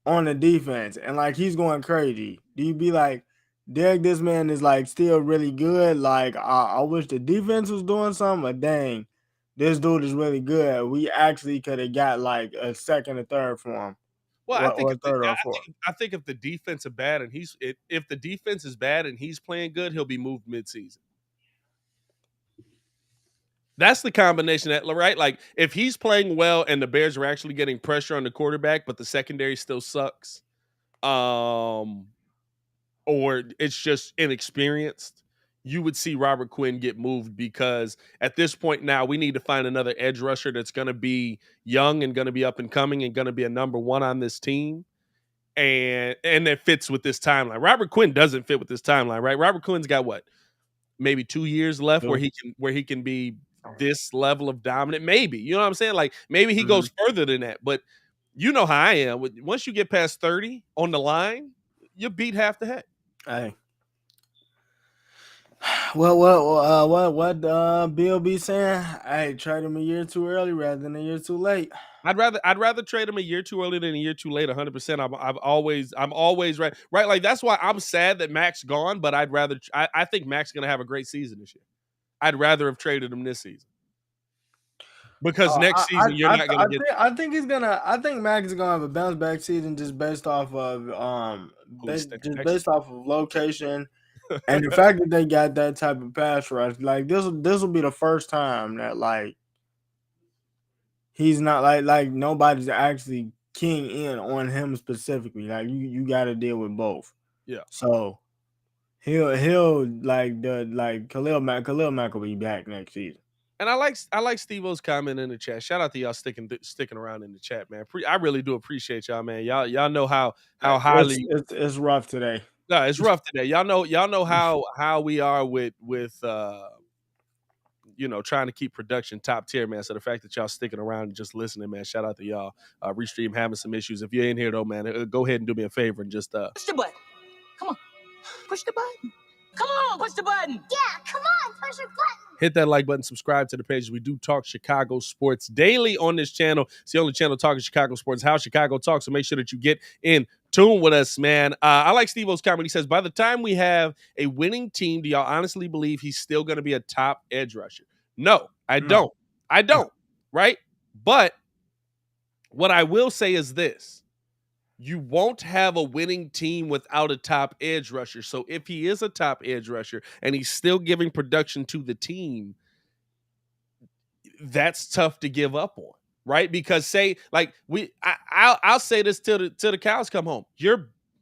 on the defense, and like he's going crazy. Do you be like, Derek, this man is like still really good? Like I wish the defense was doing something, but dang, this dude is really good. We actually could have got like a second or third for him. Well, I think if the defense is bad and if the defense is bad and he's playing good, he'll be moved midseason. That's the combination, right? Like, if he's playing well and the Bears are actually getting pressure on the quarterback, but the secondary still sucks, or it's just inexperienced, you would see Robert Quinn get moved, because at this point now we need to find another edge rusher that's going to be young and going to be up and coming and going to be a number one on this team. And that fits with this timeline. Robert Quinn doesn't fit with this timeline, right? Robert Quinn's got maybe 2 years left where he can be this level of dominant. Maybe, you know what I'm saying? Like, maybe he goes further than that. But you know how I am. Once you get past 30 on the line, you beat half the head. Hey. What Bill be saying? Hey, trade him a year too early rather than a year too late. I'd rather trade him a year too early than a year too late. 100%. I'm always right. Like, that's why I'm sad that Mac's gone. But I think Mac's gonna have a great season this year. I'd rather have traded him this season, because next season you're not gonna get. I think Mac is gonna have a bounce back season just based off of based off of location. And the fact that they got that type of pass rush, like this will be the first time that like he's not like nobody's actually keying in on him specifically. Like you got to deal with both. Yeah. So he'll Khalil Mack will be back next season. And I like Steve-O's comment in the chat. Shout out to y'all sticking around in the chat, man. I really do appreciate y'all, man. Y'all know how highly it's rough today. No, it's rough today. Y'all know how we are with trying to keep production top tier, man. So the fact that y'all sticking around and just listening, man, shout out to y'all. Restream having some issues. If you're in here though, man, go ahead and do me a favor and just Push the button. Come on. Push the button. Come on, push the button. Yeah, come on, push the button. hit that like button, subscribe to the page. We do talk Chicago sports daily on this channel. It's the only channel talking Chicago sports, how Chicago talks. So make sure that you get in tune with us, man. I like Steve-O's comment. He says, by the time we have a winning team, do y'all honestly believe he's still going to be a top edge rusher? No, I don't. I don't, right? But what I will say is this. You won't have a winning team without a top edge rusher. So if he is a top edge rusher and he's still giving production to the team, that's tough to give up on, right? Because I'll say this till the cows come home.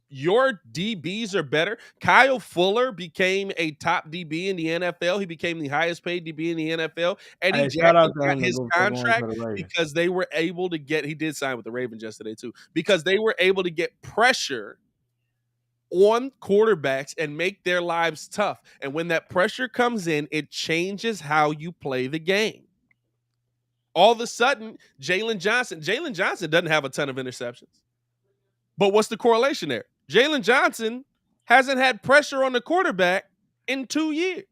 Your DBs are better. Kyle Fuller became a top DB in the NFL. He became the highest paid DB in the NFL. Eddie Jackson got his contract because they were able to get, he did sign with the Ravens yesterday too, because they were able to get pressure on quarterbacks and make their lives tough. And when that pressure comes in, it changes how you play the game. All of a sudden, Jalen Johnson doesn't have a ton of interceptions. But what's the correlation there? Jalen Johnson hasn't had pressure on the quarterback in 2 years.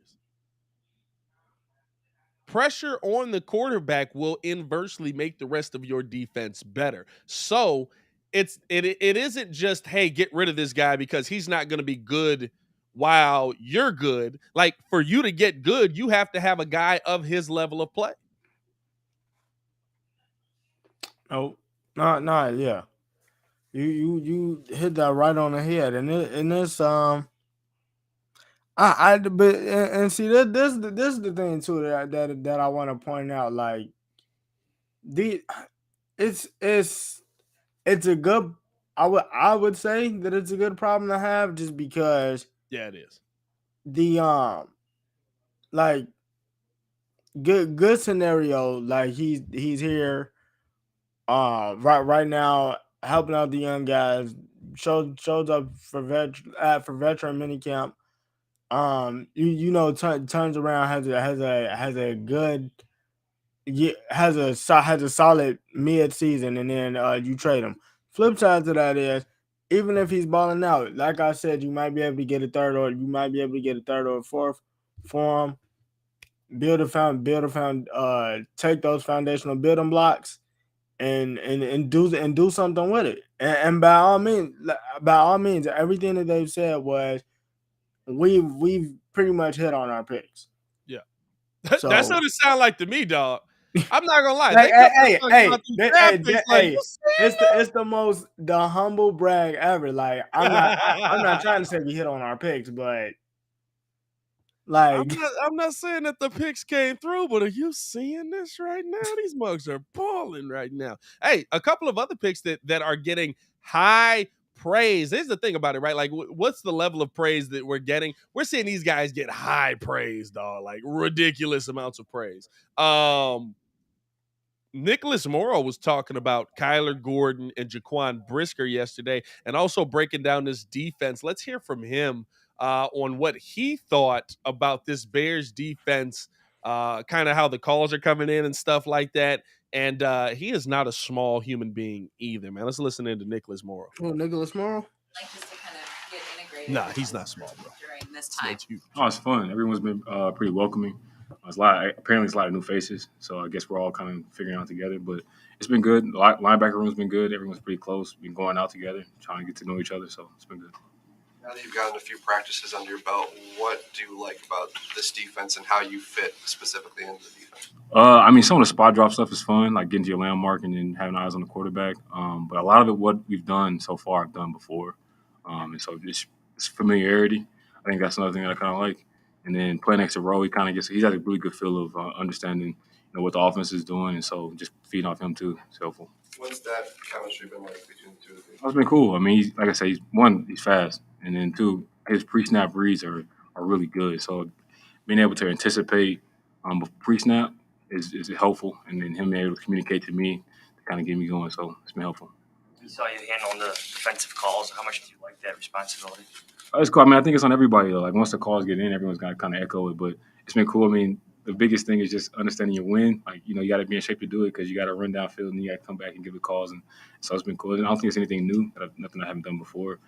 Pressure on the quarterback will inversely make the rest of your defense better. So it isn't just, hey, get rid of this guy because he's not going to be good while you're good. Like, for you to get good, you have to have a guy of his level of play. Oh, no, yeah. You hit that right on the head, and this and see this is the thing too that I want to point out. Like it's a good, I would say that it's a good problem to have, just because it is the like good scenario, like he's here right now helping out the young guys, shows up for veteran minicamp. Turns around, has a good, has a solid mid season, and then you trade him. Flip side to that is, even if he's balling out, like I said, you might be able to get a third or fourth for him. Take those foundational building blocks and do something with it. And by all means, everything that they've said was we've pretty much hit on our picks. Yeah, so, that's what it sounds like to me, dog. I'm not gonna lie. It's the humble brag ever. Like I'm not trying to say we hit on our picks, but like I'm not saying that the picks came through, but are you seeing this right now? These mugs are balling right now. Hey, a couple of other picks that are getting high praise. Here's the thing about it, right? Like, what's the level of praise that we're getting? We're seeing these guys get high praise, dog, like ridiculous amounts of praise. Nicholas Morrow was talking about Kyler Gordon and Jaquan Brisker yesterday, and also breaking down this defense. Let's hear from him on what he thought about this Bears defense, kind of how the calls are coming in and stuff like that. And he is not a small human being either, man. Let's listen into Nicholas Morrow. Oh, Nicholas Morrow? Like just to kind of get integrated. Nah, he's not small, bro. During this time. Oh, it's fun. Everyone's been pretty welcoming. Apparently, it's a lot of new faces, so I guess we're all kind of figuring out together. But it's been good. The linebacker room's been good. Everyone's pretty close. Been going out together, trying to get to know each other. So it's been good. Now that you've gotten a few practices under your belt, what do you like about this defense and how you fit specifically into the defense? I mean, some of the spot drop stuff is fun, like getting to your landmark and then having eyes on the quarterback. But a lot of it, what we've done so far, I've done before. And so just it's familiarity. I think that's another thing that I kind of like. And then playing next to Rowe, he's had a really good feel of understanding, what the offense is doing, and so just feeding off him too is helpful. What's that chemistry been like between the two of you? It's been cool. I mean, like I say, he's fast, and then two, his pre-snap reads are really good. So being able to anticipate pre-snap is helpful, and then him being able to communicate to me to kind of get me going. So it's been helpful. You saw you handling the defensive calls. How much do you like that responsibility? It's cool. I mean, I think it's on everybody though. Like once the calls get in, everyone's got to kind of echo it. But it's been cool. I mean, the biggest thing is just understanding your win. Like, you know, you got to be in shape to do it because you got to run downfield and you got to come back and give the calls. And so it's been cool. And I don't think it's anything new, nothing I haven't done before.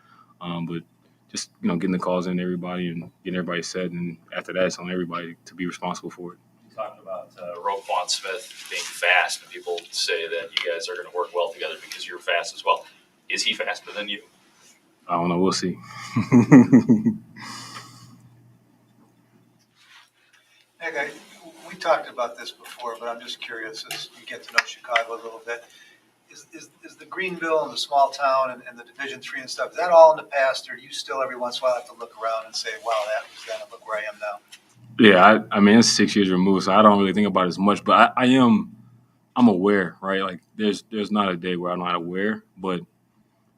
But just, you know, getting the calls in everybody and getting everybody set. And after that, it's on everybody to be responsible for it. Talking about Roquan Smith being fast, and people say that you guys are going to work well together because you're fast as well. Is he faster than you? I don't know. We'll see. Hey, guys, we talked about this before, but I'm just curious as you get to know Chicago a little bit. Is the Greenville and the small town and the Division III and stuff, is that all in the past, or do you still every once in a while have to look around and say, wow, that was then, and look where I am now? Yeah, I mean, it's 6 years removed, so I don't really think about it as much. But I'm aware, right? Like, there's not a day where I'm not aware. But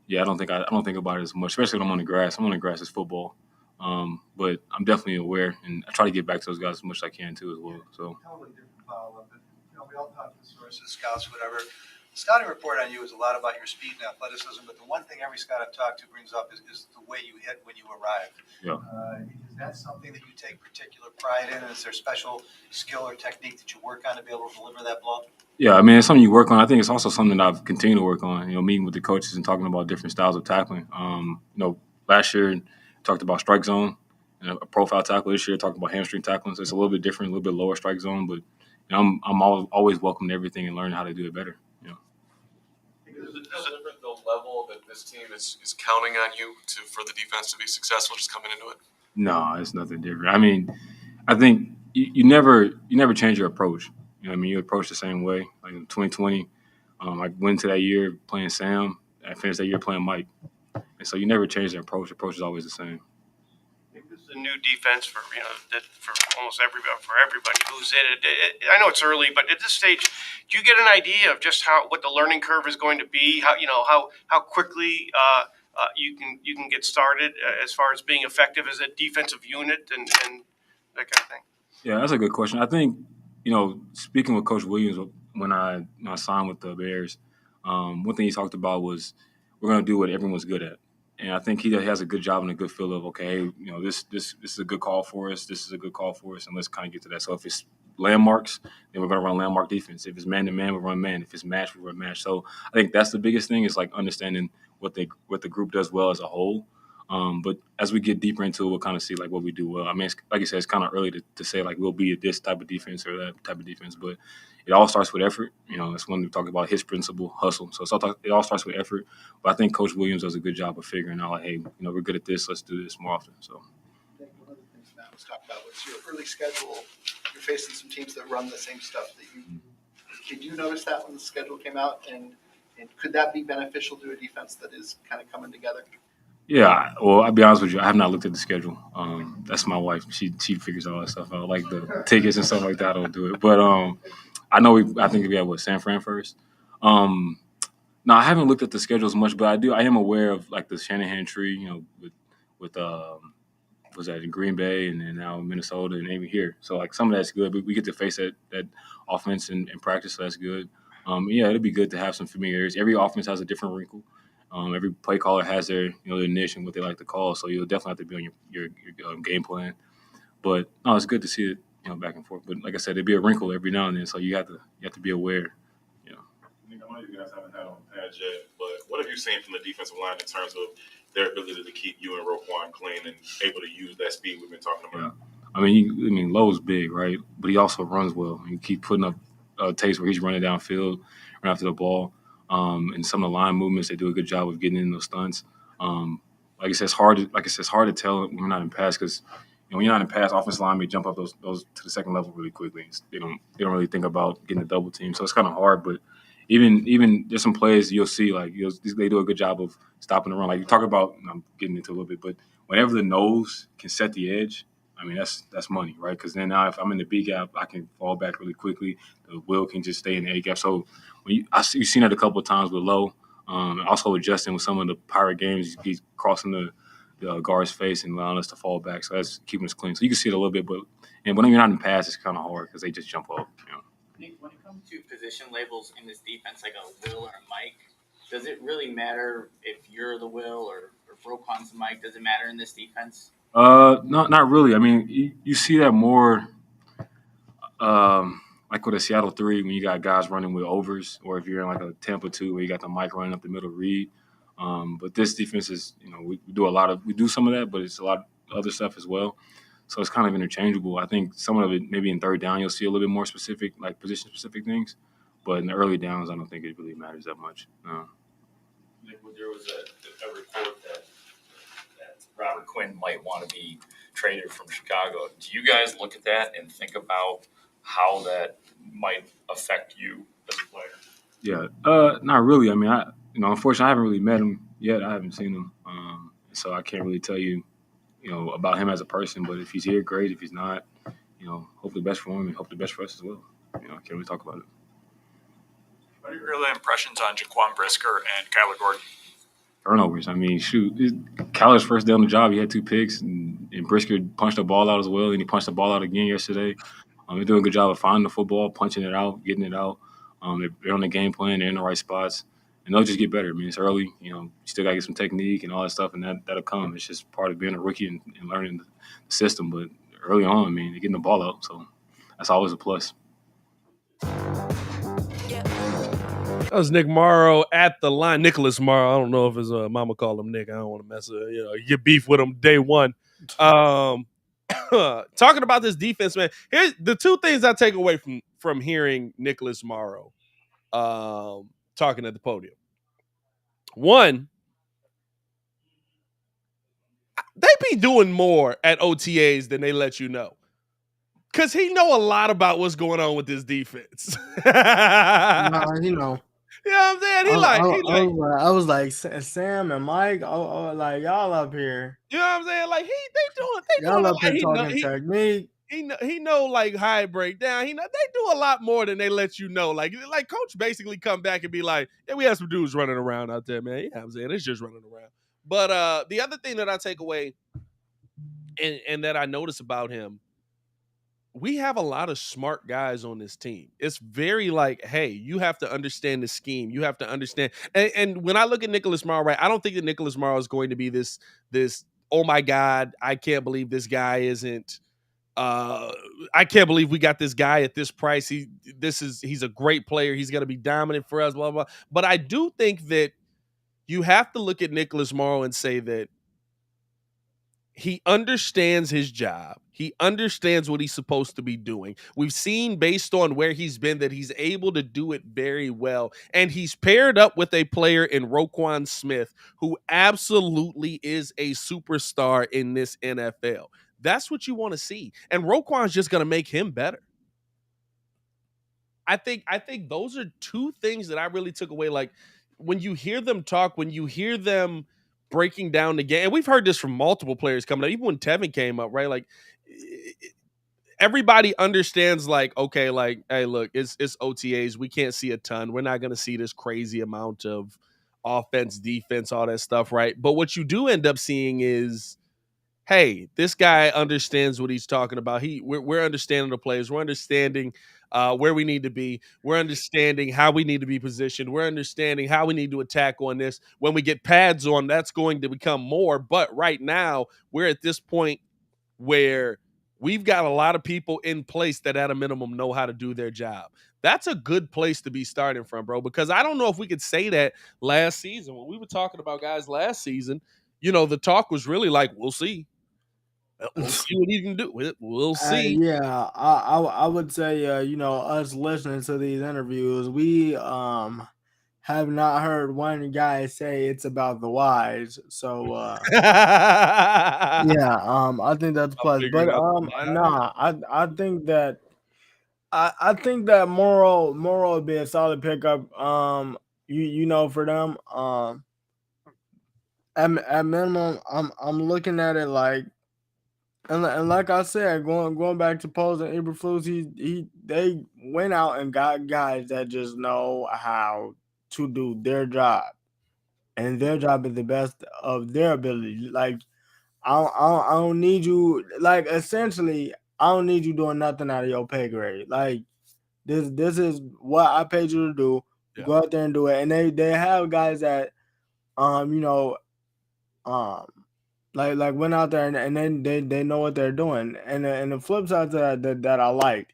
yeah, I don't think about it as much, especially when I'm on the grass. I'm on the grass as football, but I'm definitely aware, and I try to get back to those guys as much as I can too, as well. So. Totally different follow-up, but we all talk to sources, scouts, whatever. The scouting report on you is a lot about your speed and athleticism, but the one thing every scout I've talked to brings up is the way you hit when you arrive. Yeah. Is that something that you take particular pride in? Is there special skill or technique that you work on to be able to deliver that blow? Yeah, I mean, it's something you work on. I think it's also something that I've continued to work on, you know, meeting with the coaches and talking about different styles of tackling. You know, last year talked about strike zone and a profile tackle. This year talked about hamstring tackling. So it's a little bit different, a little bit lower strike zone, but you know, I'm always welcome to everything and learning how to do it better. You know. Is it different the level that this team is counting on you for the defense to be successful just coming into it? No, it's nothing different. I mean, I think you never change your approach. You know what I mean? You approach the same way. Like in 2020, I went into that year playing Sam. I finished that year playing Mike. And so you never change the approach. The approach is always the same. This is a new defense for almost everybody who's in it. I know it's early, but at this stage, do you get an idea of just what the learning curve is going to be? How quickly you can get started as far as being effective as a defensive unit and that kind of thing? Yeah, that's a good question. I think, you know, speaking with Coach Williams when I signed with the Bears, one thing he talked about was we're going to do what everyone's good at. And I think he has a good job and a good feel of, okay, you know, this is a good call for us. This is a good call for us, and let's kind of get to that. So if it's landmarks, then we're going to run landmark defense. If it's man-to-man, we run man. If it's match, we run match. So I think that's the biggest thing is, like, understanding what the group does well as a whole. But as we get deeper into it, we'll kind of see, like, what we do well. I mean, like you said, it's kind of early to say, like, we'll be this type of defense or that type of defense. But it all starts with effort. You know, that's when we talk about his principle, hustle. So it all starts with effort. But I think Coach Williams does a good job of figuring out, like, hey, you know, we're good at this. Let's do this more often. So. I think one of the things Matt was talking about was your early schedule. You're facing some teams that run the same stuff that you. Did you notice that when the schedule came out? And could that be beneficial to a defense that is kind of coming together? Yeah, well, I'll be honest with you. I have not looked at the schedule. That's my wife. She figures all that stuff out, like the tickets and stuff like that. I don't do it, but I know I think we have San Fran first. No, I haven't looked at the schedule as much, but I am aware of, like, the Shanahan tree. You know, with was that in Green Bay and then now in Minnesota and even here. So, like, some of that's good. But we get to face that offense in practice, so that's good. Yeah, it'd be good to have some familiarity. Every offense has a different wrinkle. Every play caller has their niche and what they like to call. So you'll definitely have to be on your game plan. But no, it's good to see it, back and forth. But like I said, there'd be a wrinkle every now and then, so you have to be aware. I know you guys haven't had on pads yet, but what have you seen from the defensive line in terms of their ability to keep you and Roquan clean and able to use that speed we've been talking about? Yeah. I mean, Lowe's big, right? But he also runs well. He keep putting up takes where he's running downfield, running after the ball. And some of the line movements, they do a good job of getting in those stunts. Like I said, it's hard to tell when we're not in pass because when you're not in pass, offensive line may jump up those to the second level really quickly. They don't really think about getting a double team, so it's kind of hard. But even there's some plays you'll see, like, they do a good job of stopping the run. Like you talk about, I'm getting into a little bit, but whenever the nose can set the edge, I mean, that's money, right? Because then now if I'm in the B gap, I can fall back really quickly. The Will can just stay in the A gap. So you've seen that a couple of times with Lowe. Also with Justin with some of the Pirate games, he's crossing the guard's face and allowing us to fall back. So that's keeping us clean. So you can see it a little bit, but when you're not in pass, it's kind of hard because they just jump up. Nick, when it comes to position labels in this defense, like a Will or a Mike, does it really matter if you're the Will or Roquan's the Mike? Does it matter in this defense? Not really. I mean, you see that more. Like with a Seattle 3, when you got guys running with overs, or if you're in like a Tampa 2 where you got the Mike running up the middle read. But this defense is, we do some of that, but it's a lot of other stuff as well. So it's kind of interchangeable. I think some of it, maybe in third down, you'll see a little bit more specific, like position-specific things. But in the early downs, I don't think it really matters that much. Nick, there was a report that Robert Quinn might want to be traded from Chicago. Do you guys look at that and think about how that might affect you as a player? Yeah, not really. I mean, unfortunately, I haven't really met him yet. I haven't seen him, so I can't really tell you, about him as a person. But if he's here, great. If he's not, hopefully best for him and hope the best for us as well. I can't really talk about it. What are your early impressions on Jaquan Brisker and Kyler Gordon? Turnovers. I mean, shoot, Kyler's first day on the job, he had 2 picks, and Brisker punched the ball out as well, and he punched the ball out again yesterday. They're doing a good job of finding the football, punching it out, getting it out. They're on the game plan, they're in the right spots, and they'll just get better. I mean, it's early, you still got to get some technique and all that stuff, and that'll come. It's just part of being a rookie and learning the system. But early on, I mean, they're getting the ball out, so that's always a plus. That was Nick Morrow at the line. Nicholas Morrow. I don't know if his mama called him Nick. I don't want to mess with you get beef with him day one. Talking about this defense, man. Here's the 2 things I take away from hearing Nicholas Morrow talking at the podium. One, they be doing more at OTAs than they let you know. Because he know a lot about what's going on with this defense. Nah, You know what I'm saying? I was like, Sam and Mike, like y'all up here. You know what I'm saying? Like they Y'all doing up like here talking technique. He know like high breakdown. They do a lot more than they let you know. Like coach basically come back and be like, yeah, we have some dudes running around out there, man. You know what I'm saying? It's just running around. But the other thing that I take away and that I notice about him, we have a lot of smart guys on this team. It's very like, hey, you have to understand the scheme. You have to understand. And when I look at Nicholas Morrow, right, I don't think that Nicholas Morrow is going to be this, oh my God, I can't believe this guy isn't, I can't believe we got this guy at this price. He's a great player. He's going to be dominant for us, blah, blah. But I do think that you have to look at Nicholas Morrow and say that he understands his job. He understands what he's supposed to be doing. We've seen based on where he's been that he's able to do it very well. And he's paired up with a player in Roquan Smith who absolutely is a superstar in this NFL. That's what you want to see. And Roquan's just going to make him better. I think those are 2 things that I really took away. Like when you hear them talk, when you hear them breaking down the game, and we've heard this from multiple players coming up, even when Tevin came up, right? Like everybody understands, like, okay, like, hey, look, it's OTAs. We can't see a ton. We're not going to see this crazy amount of offense, defense, all that stuff, right? But what you do end up seeing is, hey, this guy understands what he's talking about. We're understanding the plays. We're understanding where we need to be. We're understanding how we need to be positioned. We're understanding how we need to attack on this. When we get pads on, that's going to become more. But right now, we're at this point where we've got a lot of people in place that at a minimum know how to do their job. That's a good place to be starting from, bro, because I don't know if we could say that last season. When we were talking about guys last season, the talk was really like, we'll see. We'll see what he can do. We'll see. Yeah, I would say, us listening to these interviews, we have not heard one guy say it's about the whys. So yeah, I think that's a plus. But I think that I think that Morrow would be a solid pickup. For them. At minimum, I'm looking at it like. And like I said, going back to Poles and Eberflus, they went out and got guys that just know how to do their job, and their job is the best of their ability. Like I don't need you. Like essentially, I don't need you doing nothing out of your pay grade. Like this is what I paid you to do. Yeah. Go out there and do it. And they have guys that like went out there and then they know what they're doing. And the flip side to that I liked,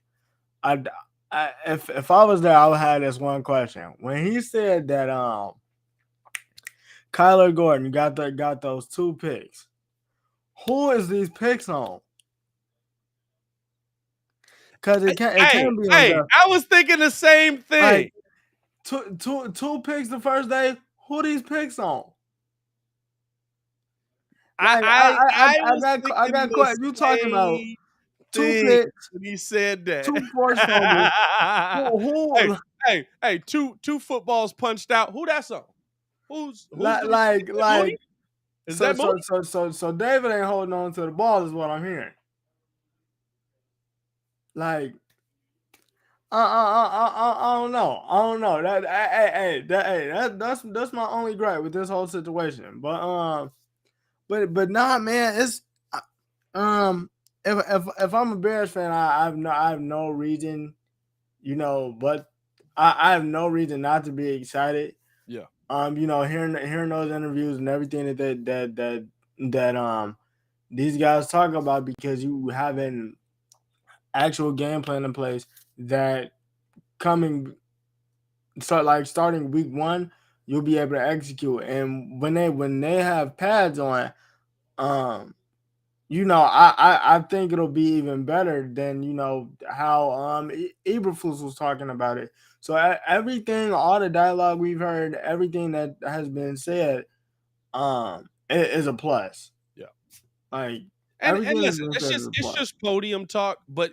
if I was there, I would have this one question. When he said that Kyler Gordon got those 2 picks, who is these picks on? Because it can't be on the I was thinking the same thing. Like, two picks the first day. Who these picks on? Like, I got caught. You talking about 2 picks when he said that. 2 forced fumbles. Who hey, two footballs punched out. Who that's on? Who's like Mooney? Is that Mooney? So David ain't holding on to the ball is what I'm hearing. Like, I don't know. That's my only gripe with this whole situation. But nah, man. It's if I'm a Bears fan, I have no reason, but I have no reason not to be excited. Yeah. Hearing those interviews and everything that these guys talk about, because you have an actual game plan in place that starting week 1, you'll be able to execute. And when they have pads on, I think it'll be even better than how Eberflus was talking about it. So everything, all the dialogue we've heard, everything that has been said, is a plus. Yeah, like and everything listen, is it's just podium talk, but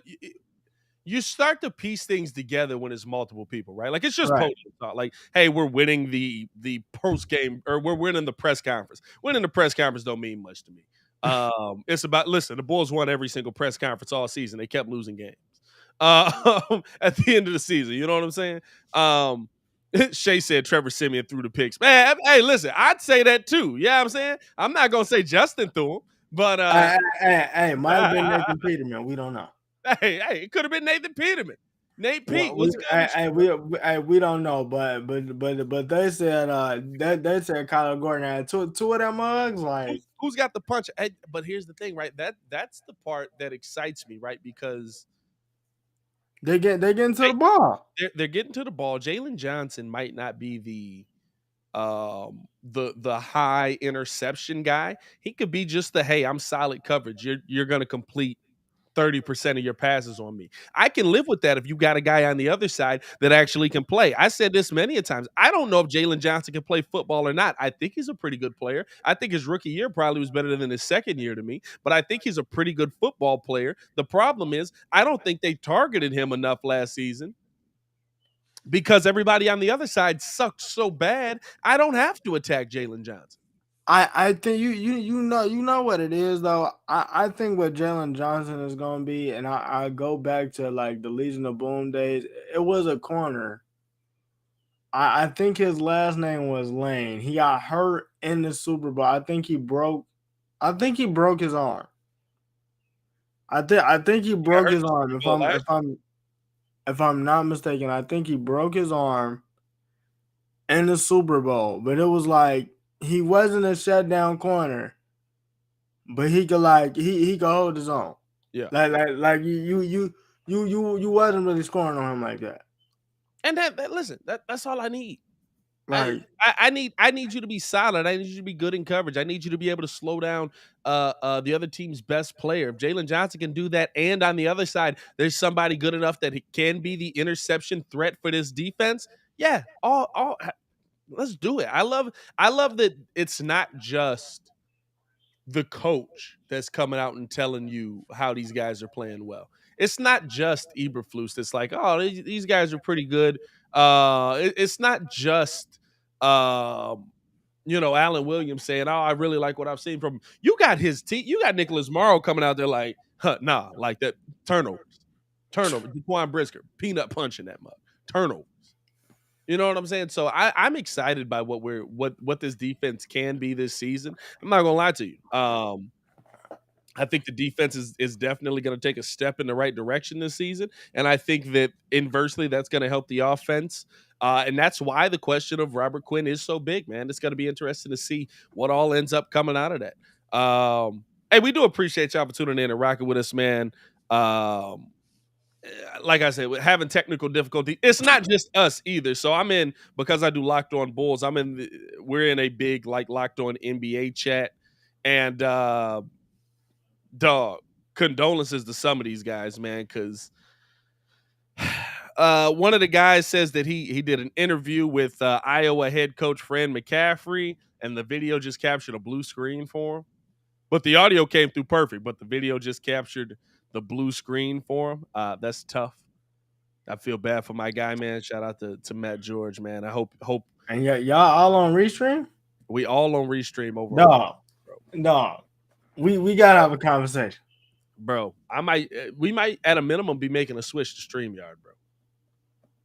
you start to piece things together when it's multiple people, right? Like, it's just Right. podium talk. Like, hey, we're winning the post game, or we're winning the press conference. Winning the press conference don't mean much to me. It's about, listen, the Bulls won every single press conference all season. They kept losing games at the end of the season. You know what I'm saying? Shay said Trevor Siemian threw the picks. Man, hey, listen, I'd say that too. Yeah, I'm saying, I'm not gonna say Justin threw him, but hey, might have been Nathan Peterman. We don't know. Hey, it could have been Nathan Peterman. Nate Pete, what's good? We don't know, but they said they said Kyler Gordon had two of them mugs. Like, who's got the punch? But here's the thing, right? That's the part that excites me, right? Because they're getting to the ball. They're getting to the ball. Jalen Johnson might not be the high interception guy. He could be just the, hey, I'm solid coverage. You're gonna complete 30% of your passes on me. I can live with that if you got a guy on the other side that actually can play. I said this many a times. I don't know if Jalen Johnson can play football or not. I think he's a pretty good player. I think his rookie year probably was better than his second year to me, but I think he's a pretty good football player. The problem is, I don't think they targeted him enough last season because everybody on the other side sucked so bad. I don't have to attack Jalen Johnson. I think you know what it is though. I think what Jalen Johnson is gonna be, and I go back to like the Legion of Boom days. It was a corner. I think his last name was Lane. He got hurt in the Super Bowl. I think he broke his arm. I think he broke his arm. If I'm not mistaken, I think he broke his arm in the Super Bowl. But it was like, he wasn't a shutdown corner, but he could he could hold his own. Yeah, like you wasn't really scoring on him like that. And listen, that's all I need. Like, I need you to be solid. I need you to be good in coverage. I need you to be able to slow down the other team's best player. If Jalen Johnson can do that, and on the other side, there's somebody good enough that he can be the interception threat for this defense. Yeah, all let's do it. I love that it's not just the coach that's coming out and telling you how these guys are playing well. It's not just Eberflus that's like, oh, these guys are pretty good. It's not just Alan Williams saying, oh, I really like what I've seen from him. You got his team. You got Nicholas Morrow coming out there like, nah, like that. Turnover. Jaquan Brisker, peanut punching that mug. Turnovers. You know what I'm saying? So I'm excited by what this defense can be this season. I'm not gonna lie to you. I think the defense is definitely going to take a step in the right direction this season, and I think that inversely that's going to help the offense. And that's why the question of Robert Quinn is so big, man. It's going to be interesting to see what all ends up coming out of that. Hey, we do appreciate y'all for tuning in and rocking with us, man. like I said, with having technical difficulty, it's not just us either. So I'm in, because I do Locked On Bulls. We're in a big like Locked On NBA chat, and dog, condolences to some of these guys, man, because one of the guys says that he did an interview with Iowa head coach Fran McCaffrey, and the video just captured a blue screen for him. But the audio came through perfect, but the video just captured the blue screen for him. That's tough. I feel bad for my guy, man. Shout out to Matt George, man. I hope. And y'all all on Restream? We all on Restream over. No. We gotta have a conversation. Bro, we might at a minimum be making a switch to StreamYard, bro.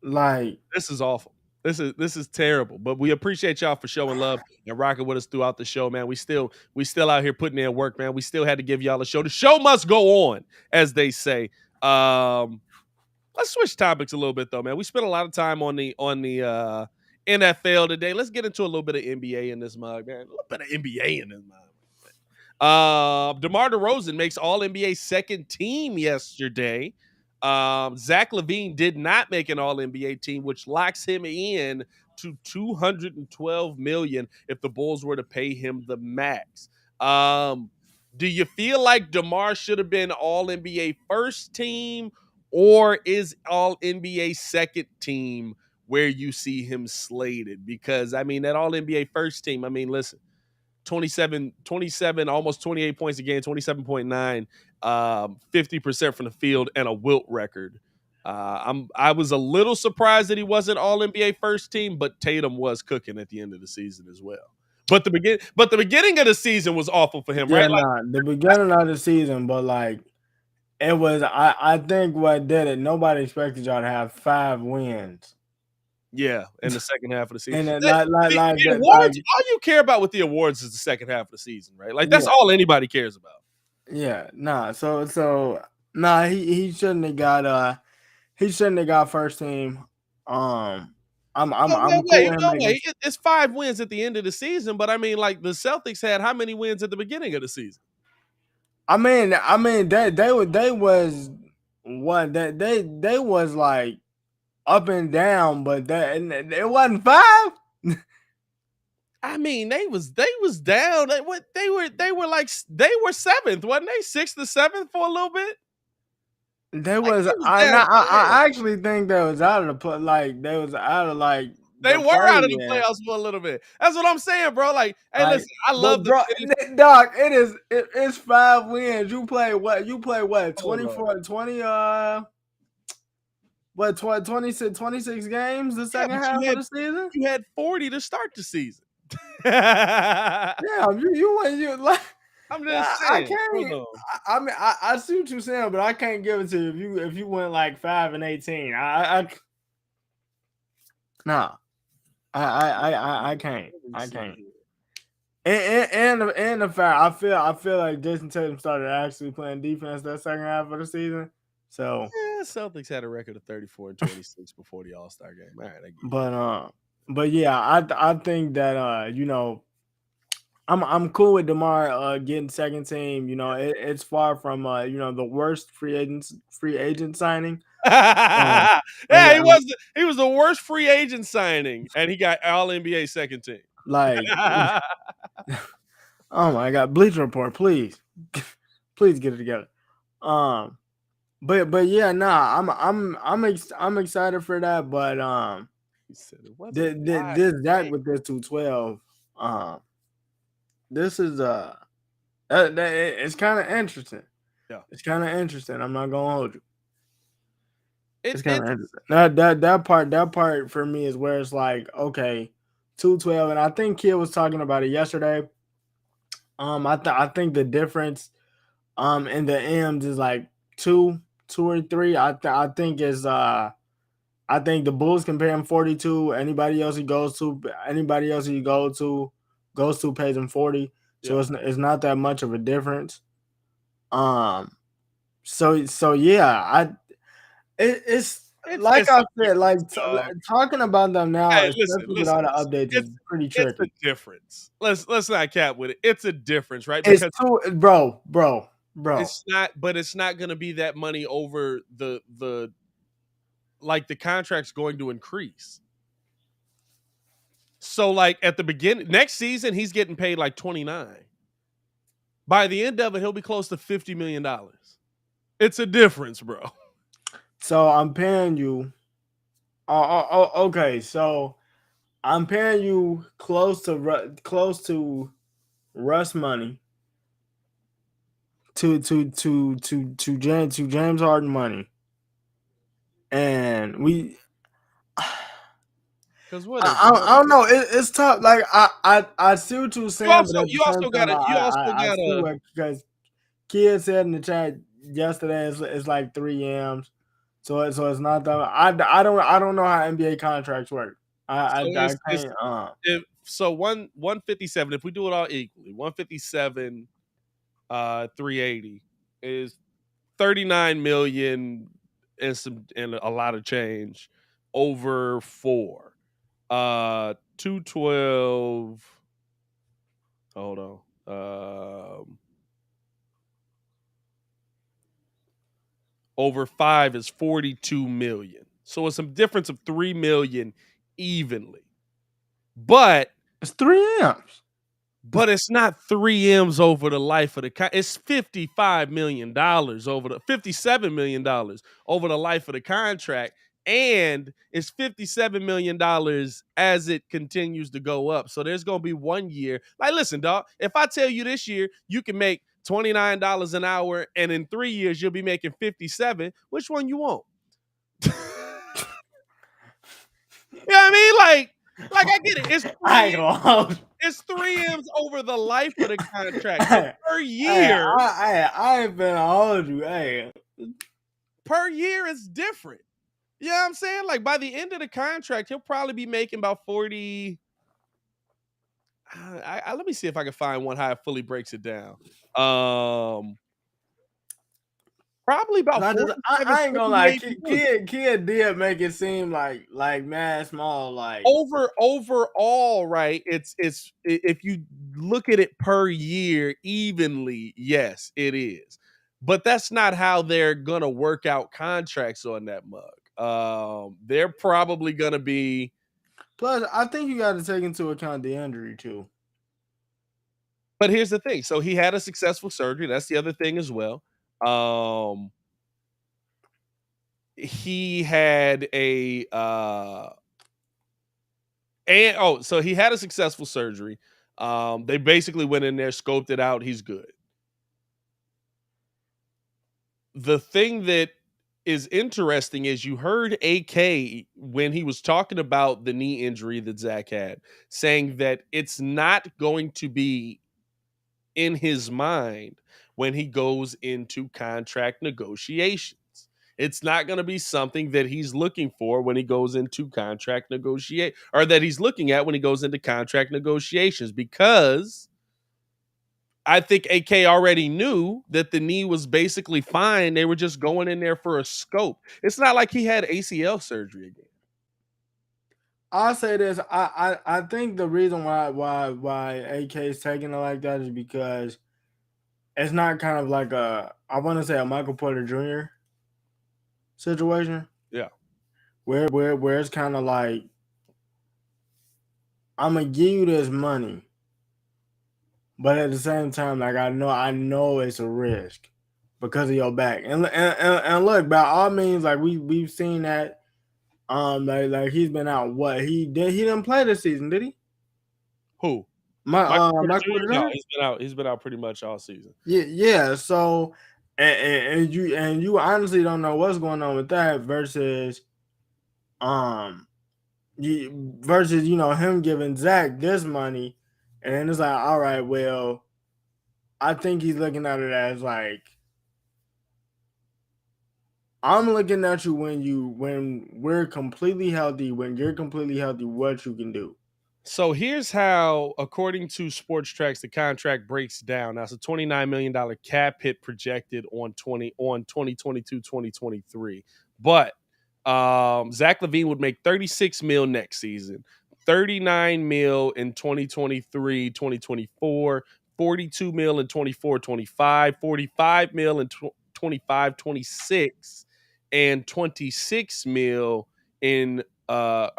Like, this is awful. This is terrible. But we appreciate y'all for showing love and rocking with us throughout the show, man. We still out here putting in work, man. We still had to give y'all a show. The show must go on, as they say. Let's switch topics a little bit, though, man. We spent a lot of time on the NFL today. Let's get into a little bit of NBA in this mug, man. A little bit of NBA in this mug. DeMar DeRozan makes All-NBA second team yesterday. Zach Lavine did not make an All-NBA team, which locks him in to $212 million if the Bulls were to pay him the max. Do you feel like DeMar should have been All-NBA first team, or is All-NBA second team where you see him slated? Because, I mean, that All-NBA first team, I mean, listen, 27, almost 28 points a game, 27.9, 50% from the field, and a wilt record. I was a little surprised that he wasn't All-NBA first team, but Tatum was cooking at the end of the season as well. But the beginning of the season was awful for him, right? The beginning of the season, but like it was. I think what did it. Nobody expected y'all to have 5 wins. Yeah, in the second half of the season. And the awards, all you care about with the awards is the second half of the season, right? Like that's all anybody cares about. Yeah, nah. So he shouldn't have got first team. I'm wait. It's 5 wins at the end of the season, but I mean, like the Celtics had how many wins at the beginning of the season? I mean they was like up and down, but it wasn't 5. I mean, they was down. They were 7th, wasn't they? 6th to 7th for a little bit. I actually think they was out of the play. Like they was out of like they were out of the playoffs for a little bit. That's what I'm saying, bro. Like, hey, listen, I love Doc. It's 5 wins. You play what? 24, 20 26 games the second half of the season? You had 40 to start the season. Yeah, you like. I'm just saying. I can't. I mean, I see what you're saying, but I can't give it to you if you went like 5-18. I can't. I can't. And the fact I feel like Jason Tatum started actually playing defense that second half of the season. So Celtics had a record of 34-26 before the All-Star game. All right, but yeah, I think that I'm cool with DeMar getting second team. It's far from the worst free agent signing. Yeah, he was the worst free agent signing, and he got All-NBA second team. Like, oh my God, Bleacher Report, please get it together. But yeah, I'm excited for that. But this Zach with this 212, this is it's kind of interesting. Yeah, it's kind of interesting. I'm not gonna hold you. It's kind of interesting. That part for me is where it's like, okay, 212, and I think Kid was talking about it yesterday. I think the difference in the M's is like 2 or 3. I think the Bulls can pay him 42. Anybody else he goes to pays him 40. So it's not that much of a difference. So yeah, it's like I said, talking about them now, especially with all the updates, is pretty tricky. It's a difference. Let's not cap with it. It's a difference, right? Because bro. bro. It's not, but it's not going to be that money over the like the contract's going to increase. So like at the beginning, next season, he's getting paid like 29. By the end of it, he'll be close to $50 million. It's a difference, bro. So I'm paying you. Okay. So I'm paying you close to Russ money. To James Harden money, and we. Because what? I don't know. It's tough. Like I see what you're saying, but at the You same also time, got I see what because kids said in the chat yesterday it's like 3 M's, so it's not that. I don't know how NBA contracts work. I can't. So 157. If we do it all equally, 157, 380 is 39 million and a lot of change over 4. 212. Hold on. Over 5 is 42 million. So it's a difference of 3 million evenly. But it's 3 M's. But it's not 3 M's over the life of the it's $55 million over the $57 million over the life of the contract. And it's $57 million as it continues to go up. So there's going to be 1 year. Like, listen, dog, if I tell you this year you can make $29 an hour and in 3 years you'll be making 57, which one you want? You know what I mean? Like I get it. It's 3 M's over the life of the contract. But per year. I ain't been hold you. Hey. Per year is different. You know what I'm saying? Like by the end of the contract, he'll probably be making about 40. Let me see if I can find one how it fully breaks it down. Probably about 40. I ain't gonna lie. Kid did make it seem like mad small. Like overall, right? It's if you look at it per year evenly, yes, it is. But that's not how they're gonna work out contracts on that mug. They're probably gonna be. Plus, I think you got to take into account the injury too. But here's the thing. So he had a successful surgery. That's the other thing as well. He had a so he had a successful surgery. They basically went in there, scoped it out. He's good. The thing that is interesting is you heard AK when he was talking about the knee injury that Zach had, saying that it's not going to be in his mind when he goes into contract negotiations. It's not going to be something that he's looking for when he goes into contract negotiate, or that he's looking at when he goes into contract negotiations, because I think AK already knew that the knee was basically fine. They were just going in there for a scope. It's not like he had ACL surgery again. I'll say this. I think the reason why AK is taking it like that is because it's not kind of like I want to say a Michael Porter Jr. situation. Yeah. Where it's kind of like, I'm gonna give you this money, but at the same time, like I know it's a risk because of your back. And look, by all means, like we've seen that. Like he's been out. What he didn't play this season, did he? Who? Michael No, he's been out pretty much all season. Yeah. So and you honestly don't know what's going on with that versus him giving Zach this money, and then it's like, all right, well, I think he's looking at it as like, I'm looking at you when we're completely healthy, when you're completely healthy, what you can do. So here's how, according to Sports Tracks, the contract breaks down. Now, it's a $29 million cap hit projected on 2022-2023. But Zach Lavine would make $36 million next season, $39 million in 2023-2024, 42 mil in 24-25, 45 mil in 25-26, and 26 mil in I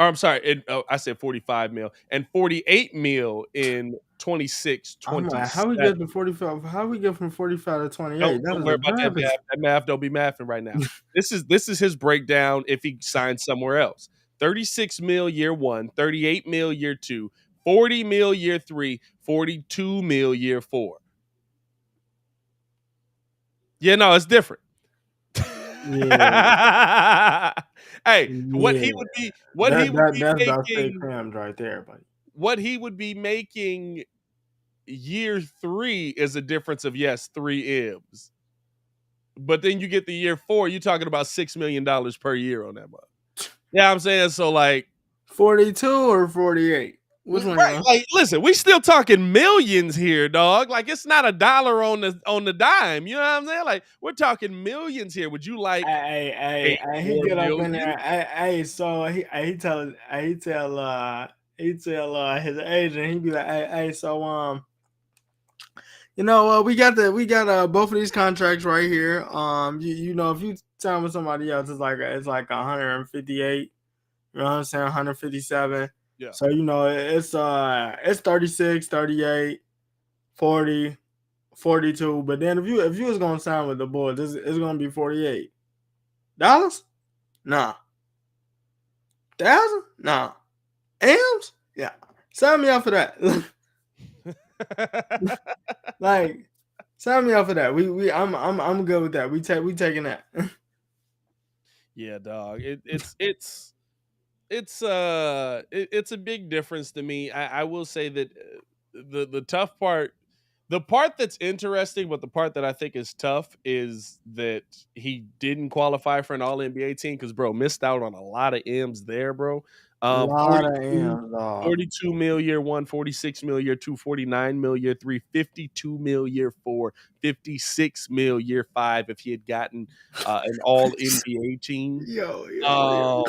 said 45 mil and 48 mil in 26-27. I'm like, how we get to 45? How we get from 45 to 28? Don't worry about that math. That math don't be mathing right now. This is his breakdown if he signs somewhere else. 36 mil year 1, 38 mil year 2, 40 mil year 3, 42 mil year 4. Yeah, no, it's different. Yeah. Hey, what he would be that's making, about state crammed right there, buddy. what he would be making year 3 is a difference of 3 M's. But then you get the year 4, you're talking about $6 million per year on that month. Yeah, I'm saying, so like 42 or 48? Which one? Right, like, listen, we still talking millions here, dog. Like, it's not a dollar on the dime. You know what I'm saying? Like, we're talking millions here. Would you like? Hey, he get up in there. Hey, so he tell his agent. He be like, hey, so you know, we got both of these contracts right here. You know, if you sign with somebody else, it's like 158. You know what I'm saying? 157. Yeah. So, you know, it's 36, 38, 40, 42. But then if you was gonna sign with the Bulls, it's gonna be $48. Nah. $1,000? Nah. M's? Yeah. Sign me up for that. Like, sign me up for that. I'm good with that. We taking that. Yeah, dog. It's a big difference to me. I will say that the tough part, the part that's interesting, but the part that I think is tough is that he didn't qualify for an All-NBA team because, bro, missed out on a lot of M's there, bro. A lot of M's, dog. 42 mil year 1, 46 mil year 2, 49 mil year 3, 52 mil year 4, 56 mil year 5 if he had gotten an All-NBA team. Yo.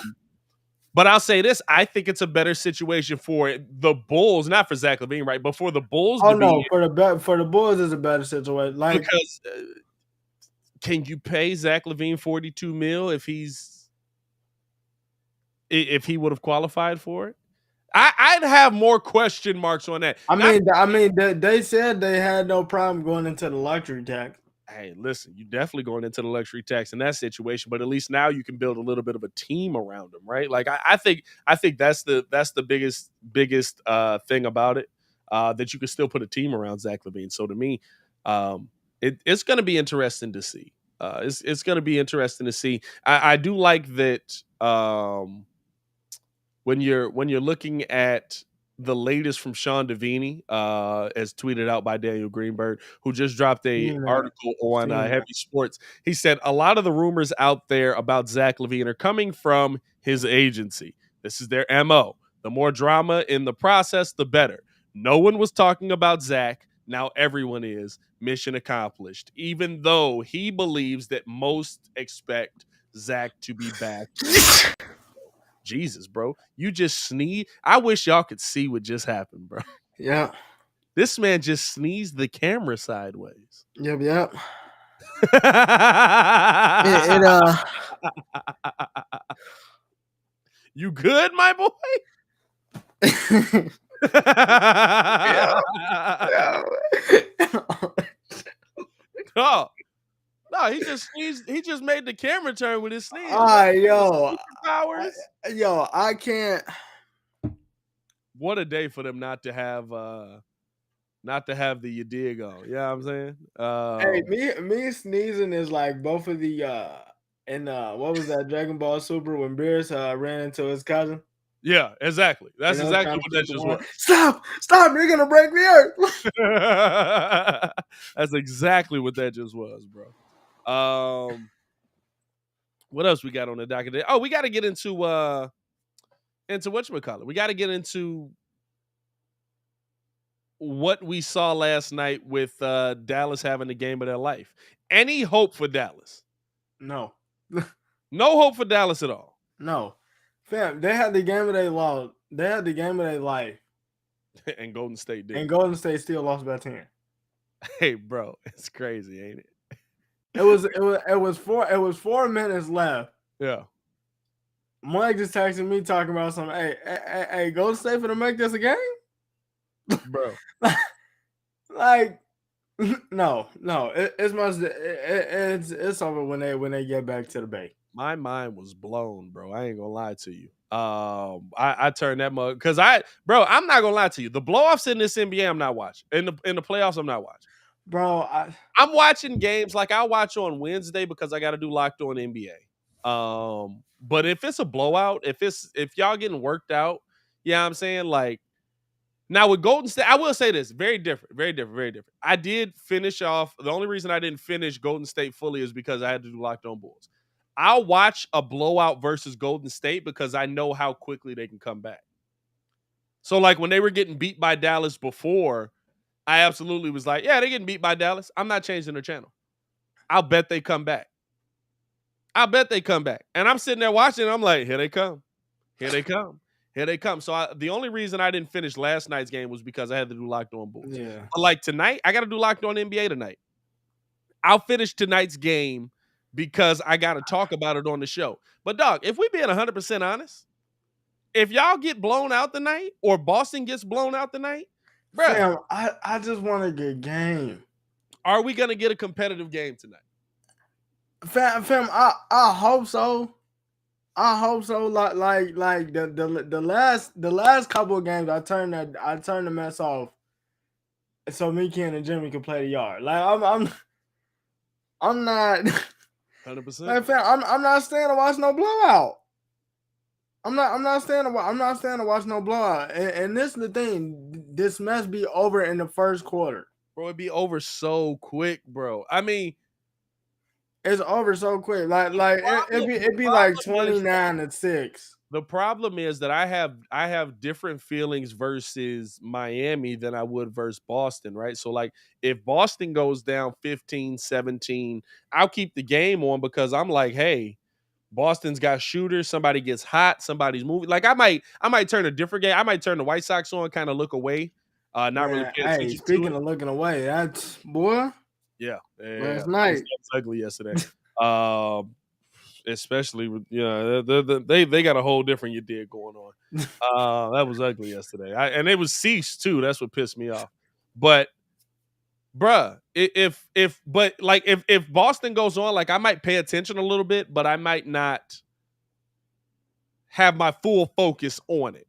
But I'll say this: I think it's a better situation for the Bulls, not for Zach Lavine, right? But for the Bulls, for the Bulls is a better situation. Like, because can you pay Zach Lavine 42 mil if he would have qualified for it? I'd have more question marks on that. I mean, they said they had no problem going into the luxury tax. Hey, listen, you're definitely going into the luxury tax in that situation, but at least now you can build a little bit of a team around them, right? Like I think that's the biggest thing about it, that you can still put a team around Zach Lavine. So to me, it's going to be interesting to see. It's going to be interesting to see. I do like that when you're looking at the latest from Sean Devaney, as tweeted out by Daniel Greenberg, who just dropped an article on Heavy Sports. He said a lot of the rumors out there about Zach Lavine are coming from his agency. This is their MO. The more drama in the process, the better. No one was talking about Zach. Now everyone is. Mission accomplished. Even though he believes that most expect Zach to be back. Jesus, bro. You just sneeze. I wish y'all could see what just happened, bro. Yeah. This man just sneezed the camera sideways. Yep. You good, my boy? Yeah. No, he just sneezed. He just made the camera turn with his sneeze. Yo, I can't. What a day for them not to have the you dig on. You know what I'm saying? Hey, me sneezing is like both of the what was that Dragon Ball Super when Beerus ran into his cousin? Yeah, exactly. That's exactly what that just was. Stop! You're gonna break me out. That's exactly what that just was, bro. What else we got on the docket today? Oh, we got to get into whatchamacallit. We got to get into what we saw last night with Dallas having the game of their life. Any hope for Dallas? No. No hope for Dallas at all. No. Fam, they had the game of their life. And Golden State did. And Golden State still lost by 10. Hey, bro, it's crazy, ain't it? It was 4 minutes left. Yeah. Mike just texted me talking about something. Hey, Golden State finna make this a game, bro. Like, no, it's much. It's over when they get back to the Bay. My mind was blown, bro. I ain't gonna lie to you. I turned that mug because bro, I'm not gonna lie to you. The blowoffs in this NBA, I'm not watching. In the playoffs, I'm not watching. Bro, I'm watching games like I watch on Wednesday because I got to do Locked On NBA. But if it's a blowout, if y'all getting worked out, yeah, I'm saying like now with Golden State, I will say this, very different. I did finish off. The only reason I didn't finish Golden State fully is because I had to do Locked On Bulls. I'll watch a blowout versus Golden State because I know how quickly they can come back. So like when they were getting beat by Dallas before, I absolutely was like, yeah, they're getting beat by Dallas. I'm not changing the channel. I'll bet they come back. And I'm sitting there watching, and I'm like, here they come. So the only reason I didn't finish last night's game was because I had to do Locked On Bulls. Yeah. But like tonight, I got to do Locked On NBA tonight. I'll finish tonight's game because I got to talk about it on the show. But dog, if we being 100% honest, if y'all get blown out tonight or Boston gets blown out tonight, bro, Fam, I just want a good game. Are we gonna get a competitive game tonight? Fam, I hope so. Like the last couple of games, I turned the mess off so me, Ken, and Jimmy could play the yard. Like I'm not 100%. Like, fam, I'm not staying to watch no blowout. I'm not staying to watch no blowout. And this is the thing. This must be over in the first quarter. Bro, it'd be over so quick, bro. I mean, it's over so quick. Like it'd be like 29-6. The problem is that I have different feelings versus Miami than I would versus Boston, right? So like if Boston goes down 15-17, I'll keep the game on because I'm like, hey, Boston's got shooters, somebody gets hot, somebody's moving. Like I might turn a different game. I might turn the White Sox on, kind of look away. Not really pay attention. Hey, speaking of looking away, that's boy. Yeah. Last night. That was ugly yesterday. Especially with they got a whole different you did going on. That was ugly yesterday. And it was Cease too. That's what pissed me off. But bruh, if Boston goes on, like I might pay attention a little bit, but I might not have my full focus on it.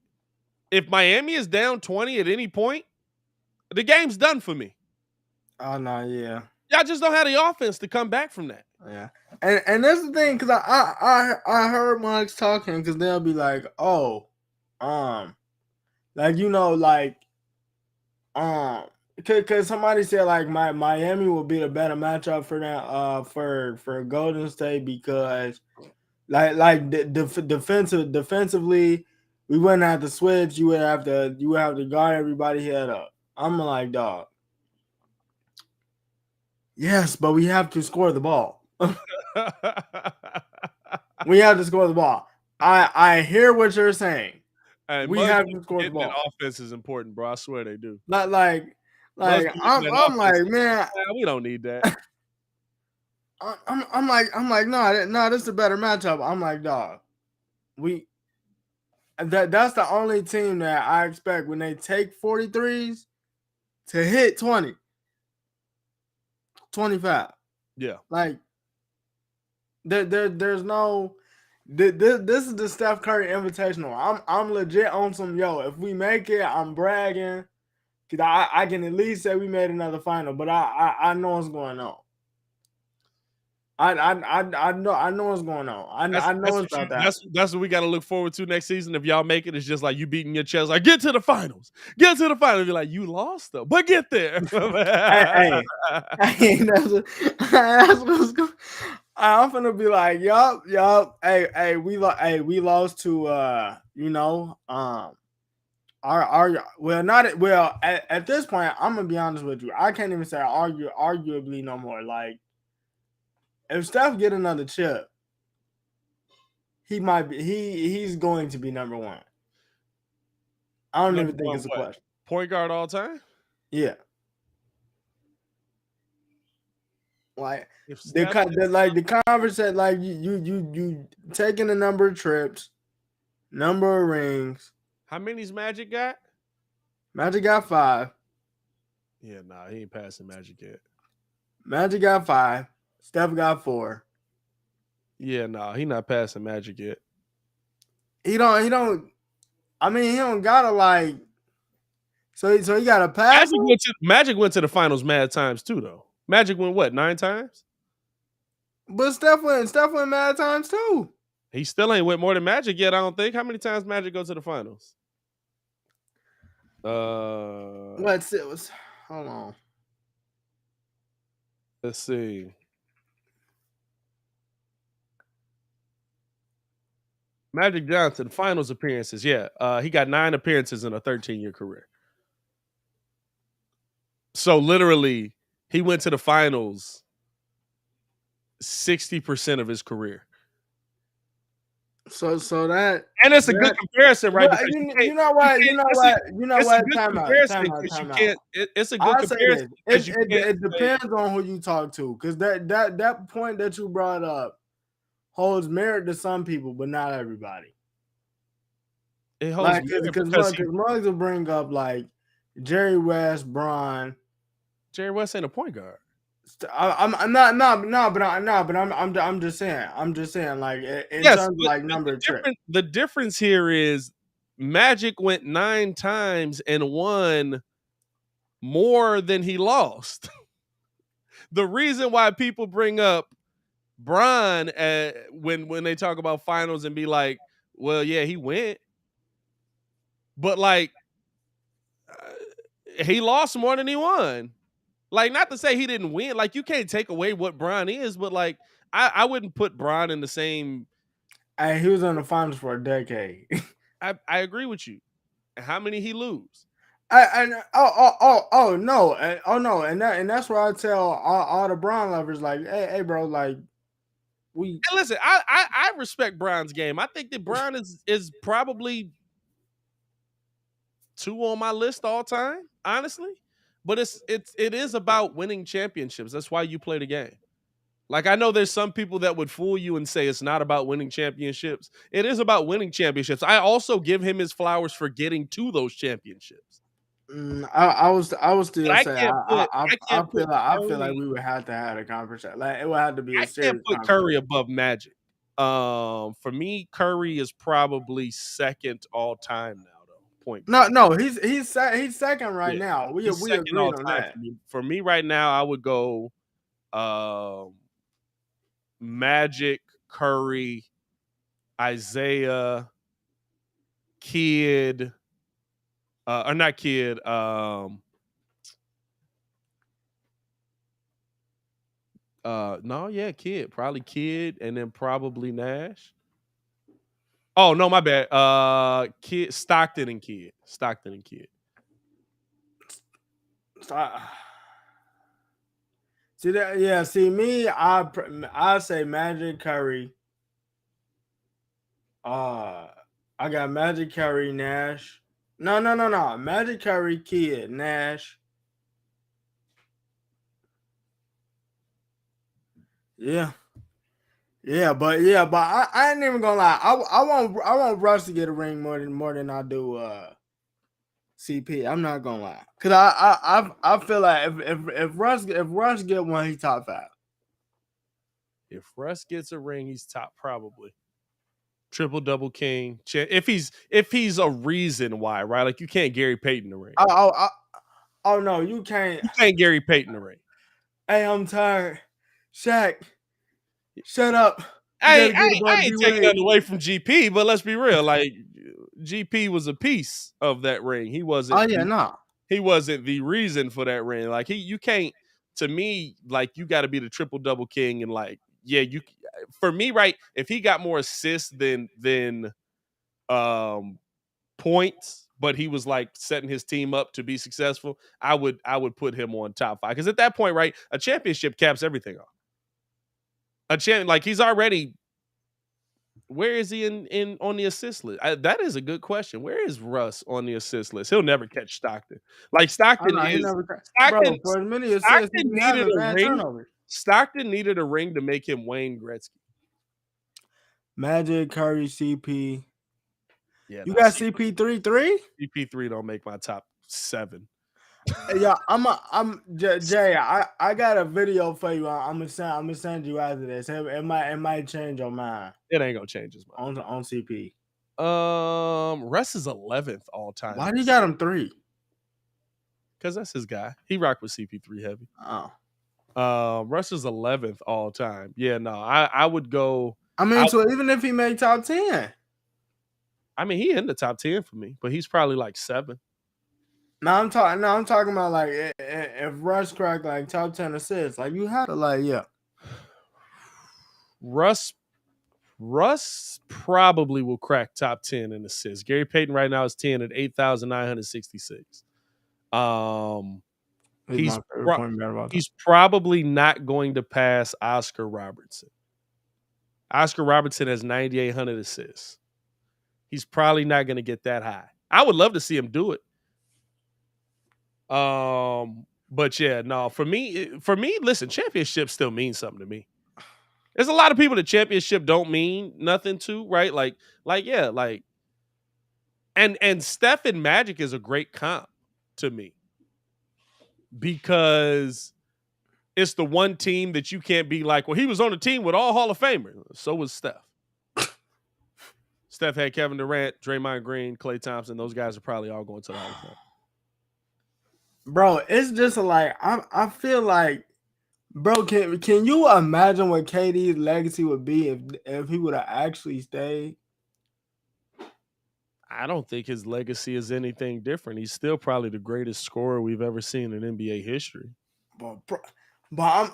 If Miami is down 20 at any point, the game's done for me. Oh no, yeah. Y'all just don't have the offense to come back from that. Yeah, and that's the thing, because I heard Mugs talking, because they'll be like, oh, like because somebody said like Miami will be the better matchup for that for Golden State because defensively we wouldn't have to switch. You would have to guard everybody head up. I'm like, dog. Yes, but we have to score the ball. We have to score the ball. I hear what you're saying. Hey, we have to score the ball. Offense is important, bro. I swear they do. Not like I'm like, man, we don't need that. I'm like, no, this is a better matchup. I'm like, dog, that's the only team that I expect when they take 43s to hit 20, 25. Yeah, like there's no. This is the Steph Curry Invitational. I'm legit on some if we make it, I'm bragging because I can at least say we made another final. But I know what's going on. I know what's going on. I know it's about that. That's what we got to look forward to next season. If y'all make it, it's just like you beating your chest, like get to the finals. You're like you lost though, but get there. hey, that's what's going. I'm gonna be like, yup. Hey, we lost to at this point, I'm gonna be honest with you. I can't even say arguably no more. Like, if Steph get another chip, he's going to be number one. I don't even think it's a question. Point guard all time? Yeah. Like If the Steph the conversation, like you taking the number of trips, number of rings. How many's Magic got? Magic got 5. Yeah, nah, he ain't passing Magic yet. Magic got 5. Steph got 4. Yeah, nah, he not passing Magic yet. He don't. I mean, he don't gotta like. So he got to pass. Magic went to the finals mad times too, though. Magic went what, 9 times? But Steph went mad times too. He still ain't went more than Magic yet, I don't think. How many times Magic go to the finals? Let's see. Hold on. Let's see. Magic Johnson, finals appearances. Yeah. He got 9 appearances in a 13-year career. So literally, he went to the finals 60% of his career. So that, and it's a good comparison, right? Well, you know what? It's a good comparison because you can't. It's a good comparison because it depends on who you talk to, because that point that you brought up holds merit to some people, but not everybody. It holds merit because Muggs will bring up like Jerry West, Bron. Jerry West ain't a point guard. I'm not, but I'm just saying. I'm just saying, like in terms of like number of trips. The difference here is Magic went 9 times and won more than he lost. The reason why people bring up Bron when they talk about finals and be like, well, yeah, he went, but like he lost more than he won. Like, not to say he didn't win. Like, you can't take away what Bron is, but like, I wouldn't put Bron in the same. He was in the finals for a decade. I agree with you. How many he lose? No, and that's why I tell all the Bron lovers, like, hey, bro, like, And listen, I respect Bron's game. I think that Bron is probably 2 on my list all time, honestly. But it is about winning championships. That's why you play the game. Like, I know there's some people that would fool you and say it's not about winning championships. It is about winning championships. I also give him his flowers for getting to those championships. I was still saying I feel like we would have to have a conversation. Like, it would have to be a serious. I can't put Curry above Magic. For me, Curry is probably second all time now. Point. No, he's second right now. We agree on that. For me right now, I would go Magic, Curry, Isaiah, Kidd, or not Kidd. Kidd. Probably Kidd, and then probably Nash. Oh, no, my bad. Kidd, Stockton and Kidd. See that? Yeah. See me. I say Magic, Curry. I got Magic, Curry, Nash. No. Magic, Curry, Kidd, Nash. Yeah, but I ain't even gonna lie. I want Russ to get a ring more than I do CP. I'm not gonna lie, cause I feel like if Russ get one, he's top 5. If Russ gets a ring, he's top probably. Triple double king. If he's a reason why, right? Like, you can't Gary Payton the ring. Oh no, you can't. You can't Gary Payton the ring. Hey, I'm tired. Shaq, shut up. I ain't taking nothing away from GP, but let's be real. Like, GP was a piece of that ring. He wasn't. He wasn't the reason for that ring. Like, you can't. To me, like, you got to be the triple double king, and like, yeah, you. For me, right? If he got more assists than points, but he was like setting his team up to be successful, I would put him on top 5, because at that point, right, a championship caps everything off. A champion, like, he's already. Where is he in on the assist list? That is a good question. Where is Russ on the assist list? He'll never catch Stockton. Like, Stockton is. For as many assists, he needed a ring. Stockton needed a ring to make him Wayne Gretzky. Magic, Curry, CP. Yeah, you got CP3 3? CP3 don't make my top 7. Yeah, Jay. I got a video for you. I'm gonna send you after this. It might change your mind. It ain't gonna change his mind on CP. Russ is 11th all time. Why do you got him 3? Because that's his guy. He rocked with CP3 heavy. Oh. Russ is 11th all time. Yeah, no, I would go. I mean, so even if he made top 10, I mean, he in the top 10 for me, but he's probably like 7. No, I'm talking about like if Russ cracked like top 10 assists, like you have to like Russ probably will crack top 10 in assists. Gary Payton right now is 10 at 8,966. He's probably not going to pass Oscar Robertson. Oscar Robertson has 9,800 assists. He's probably not going to get that high. I would love to see him do it. But yeah, no, for me, listen, championship still means something to me. There's a lot of people that championship don't mean nothing to, right? And Steph and Magic is a great comp to me because it's the one team that you can't be like, well, he was on a team with all Hall of Famers. So was Steph. Steph had Kevin Durant, Draymond Green, Klay Thompson. Those guys are probably all going to the Hall of Fame. Bro, it's just like I feel like, bro, can you imagine what KD's legacy would be if he would have actually stayed? I don't think his legacy is anything different. He's still probably the greatest scorer we've ever seen in NBA history. But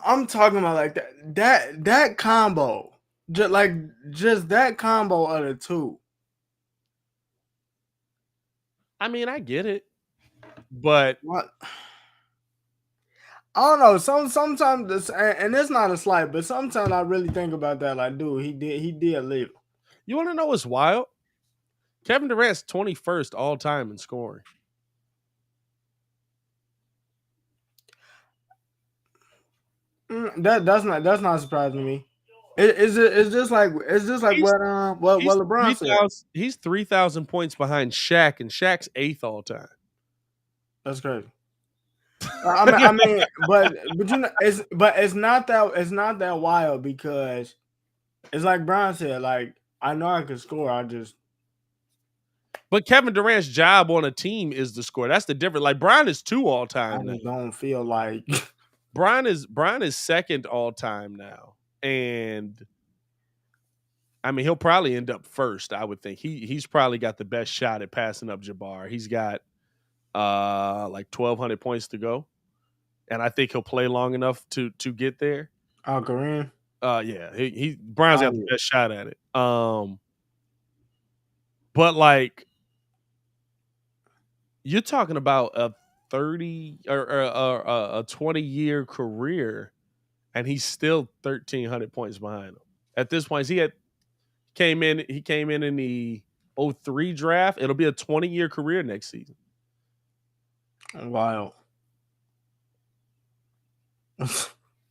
I'm talking about like that combo, just that combo of the two. I mean, I get it, but what? I don't know. Sometimes this, and it's not a slight, but sometimes I really think about that. Like, dude, he did leave. You want to know what's wild? Kevin Durant's 21st all time in scoring. That's not surprising to me. It's just like what LeBron said. He's 3,000 points behind Shaq, and Shaq's 8th all time. That's crazy. I mean, but you know, it's not that wild because it's like Brian said. Like, I know I can score. But Kevin Durant's job on a team is to score. That's the difference. Like, Brian is 2 all time. I just don't feel like Brian is 2nd all time now, and I mean he'll probably end up 1st. I would think he's probably got the best shot at passing up Jabbar. He's got like 1,200 points to go, and I think he'll play long enough to get there. Kareem. Yeah, Brian's got the best shot at it. But like, you're talking about a 30 or a 20-year career, and he's still 1,300 points behind him. At this point, he came in in the 2003 draft. It'll be a 20-year career next season. Wow.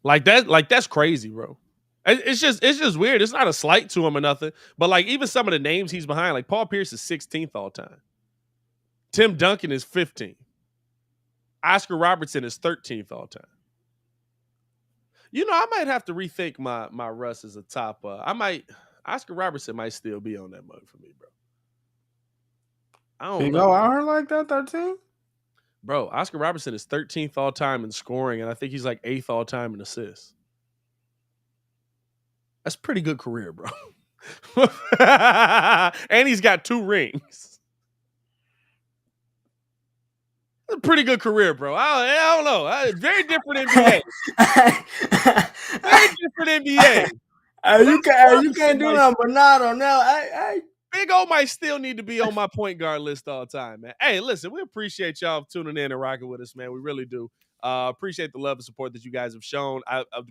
That's crazy, bro. It's just weird. It's not a slight to him or nothing. But like, even some of the names he's behind, like Paul Pierce is 16th all time. Tim Duncan is 15th. Oscar Robertson is 13th all time. You know, I might have to rethink my Russ as a top. Oscar Robertson might still be on that mug for me, bro. I don't know. I heard like that 13. Bro, Oscar Robertson is 13th all time in scoring, and I think he's like 8th all time in assists. That's a pretty good career, bro. And he's got 2 rings. That's a pretty good career, bro. I don't know. Very different NBA. Very different NBA. You can't do nothing but nod on that. Big O might still need to be on my point guard list all the time, man. Hey, listen, we appreciate y'all tuning in and rocking with us, man. We really do. Appreciate the love and support that you guys have shown.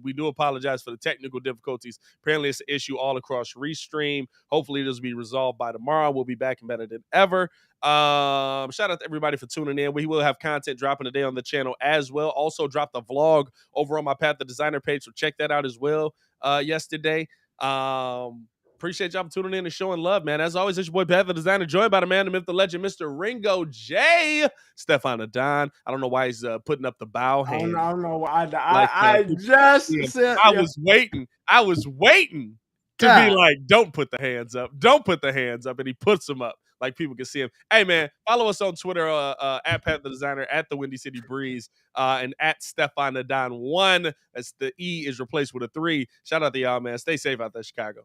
We do apologize for the technical difficulties. Apparently, it's an issue all across Restream. Hopefully, this will be resolved by tomorrow. We'll be back and better than ever. Shout out to everybody for tuning in. We will have content dropping today on the channel as well. Also, dropped a vlog over on my Path the Designer page, so check that out as well yesterday. Appreciate y'all for tuning in and showing love, man. As always, it's your boy Path the Designer, joined by the man, the myth, the legend, Mr. Ringo J. Stefan Adon. I don't know why he's putting up the bow hand. I don't know why. I just said I was waiting. I was waiting to be like, don't put the hands up. Don't put the hands up. And he puts them up like people can see him. Hey, man, follow us on Twitter at Pat the Designer, at the Windy City Breeze, and at Stefan Adon 1. That's the E is replaced with a 3. Shout out to y'all, man. Stay safe out there, Chicago.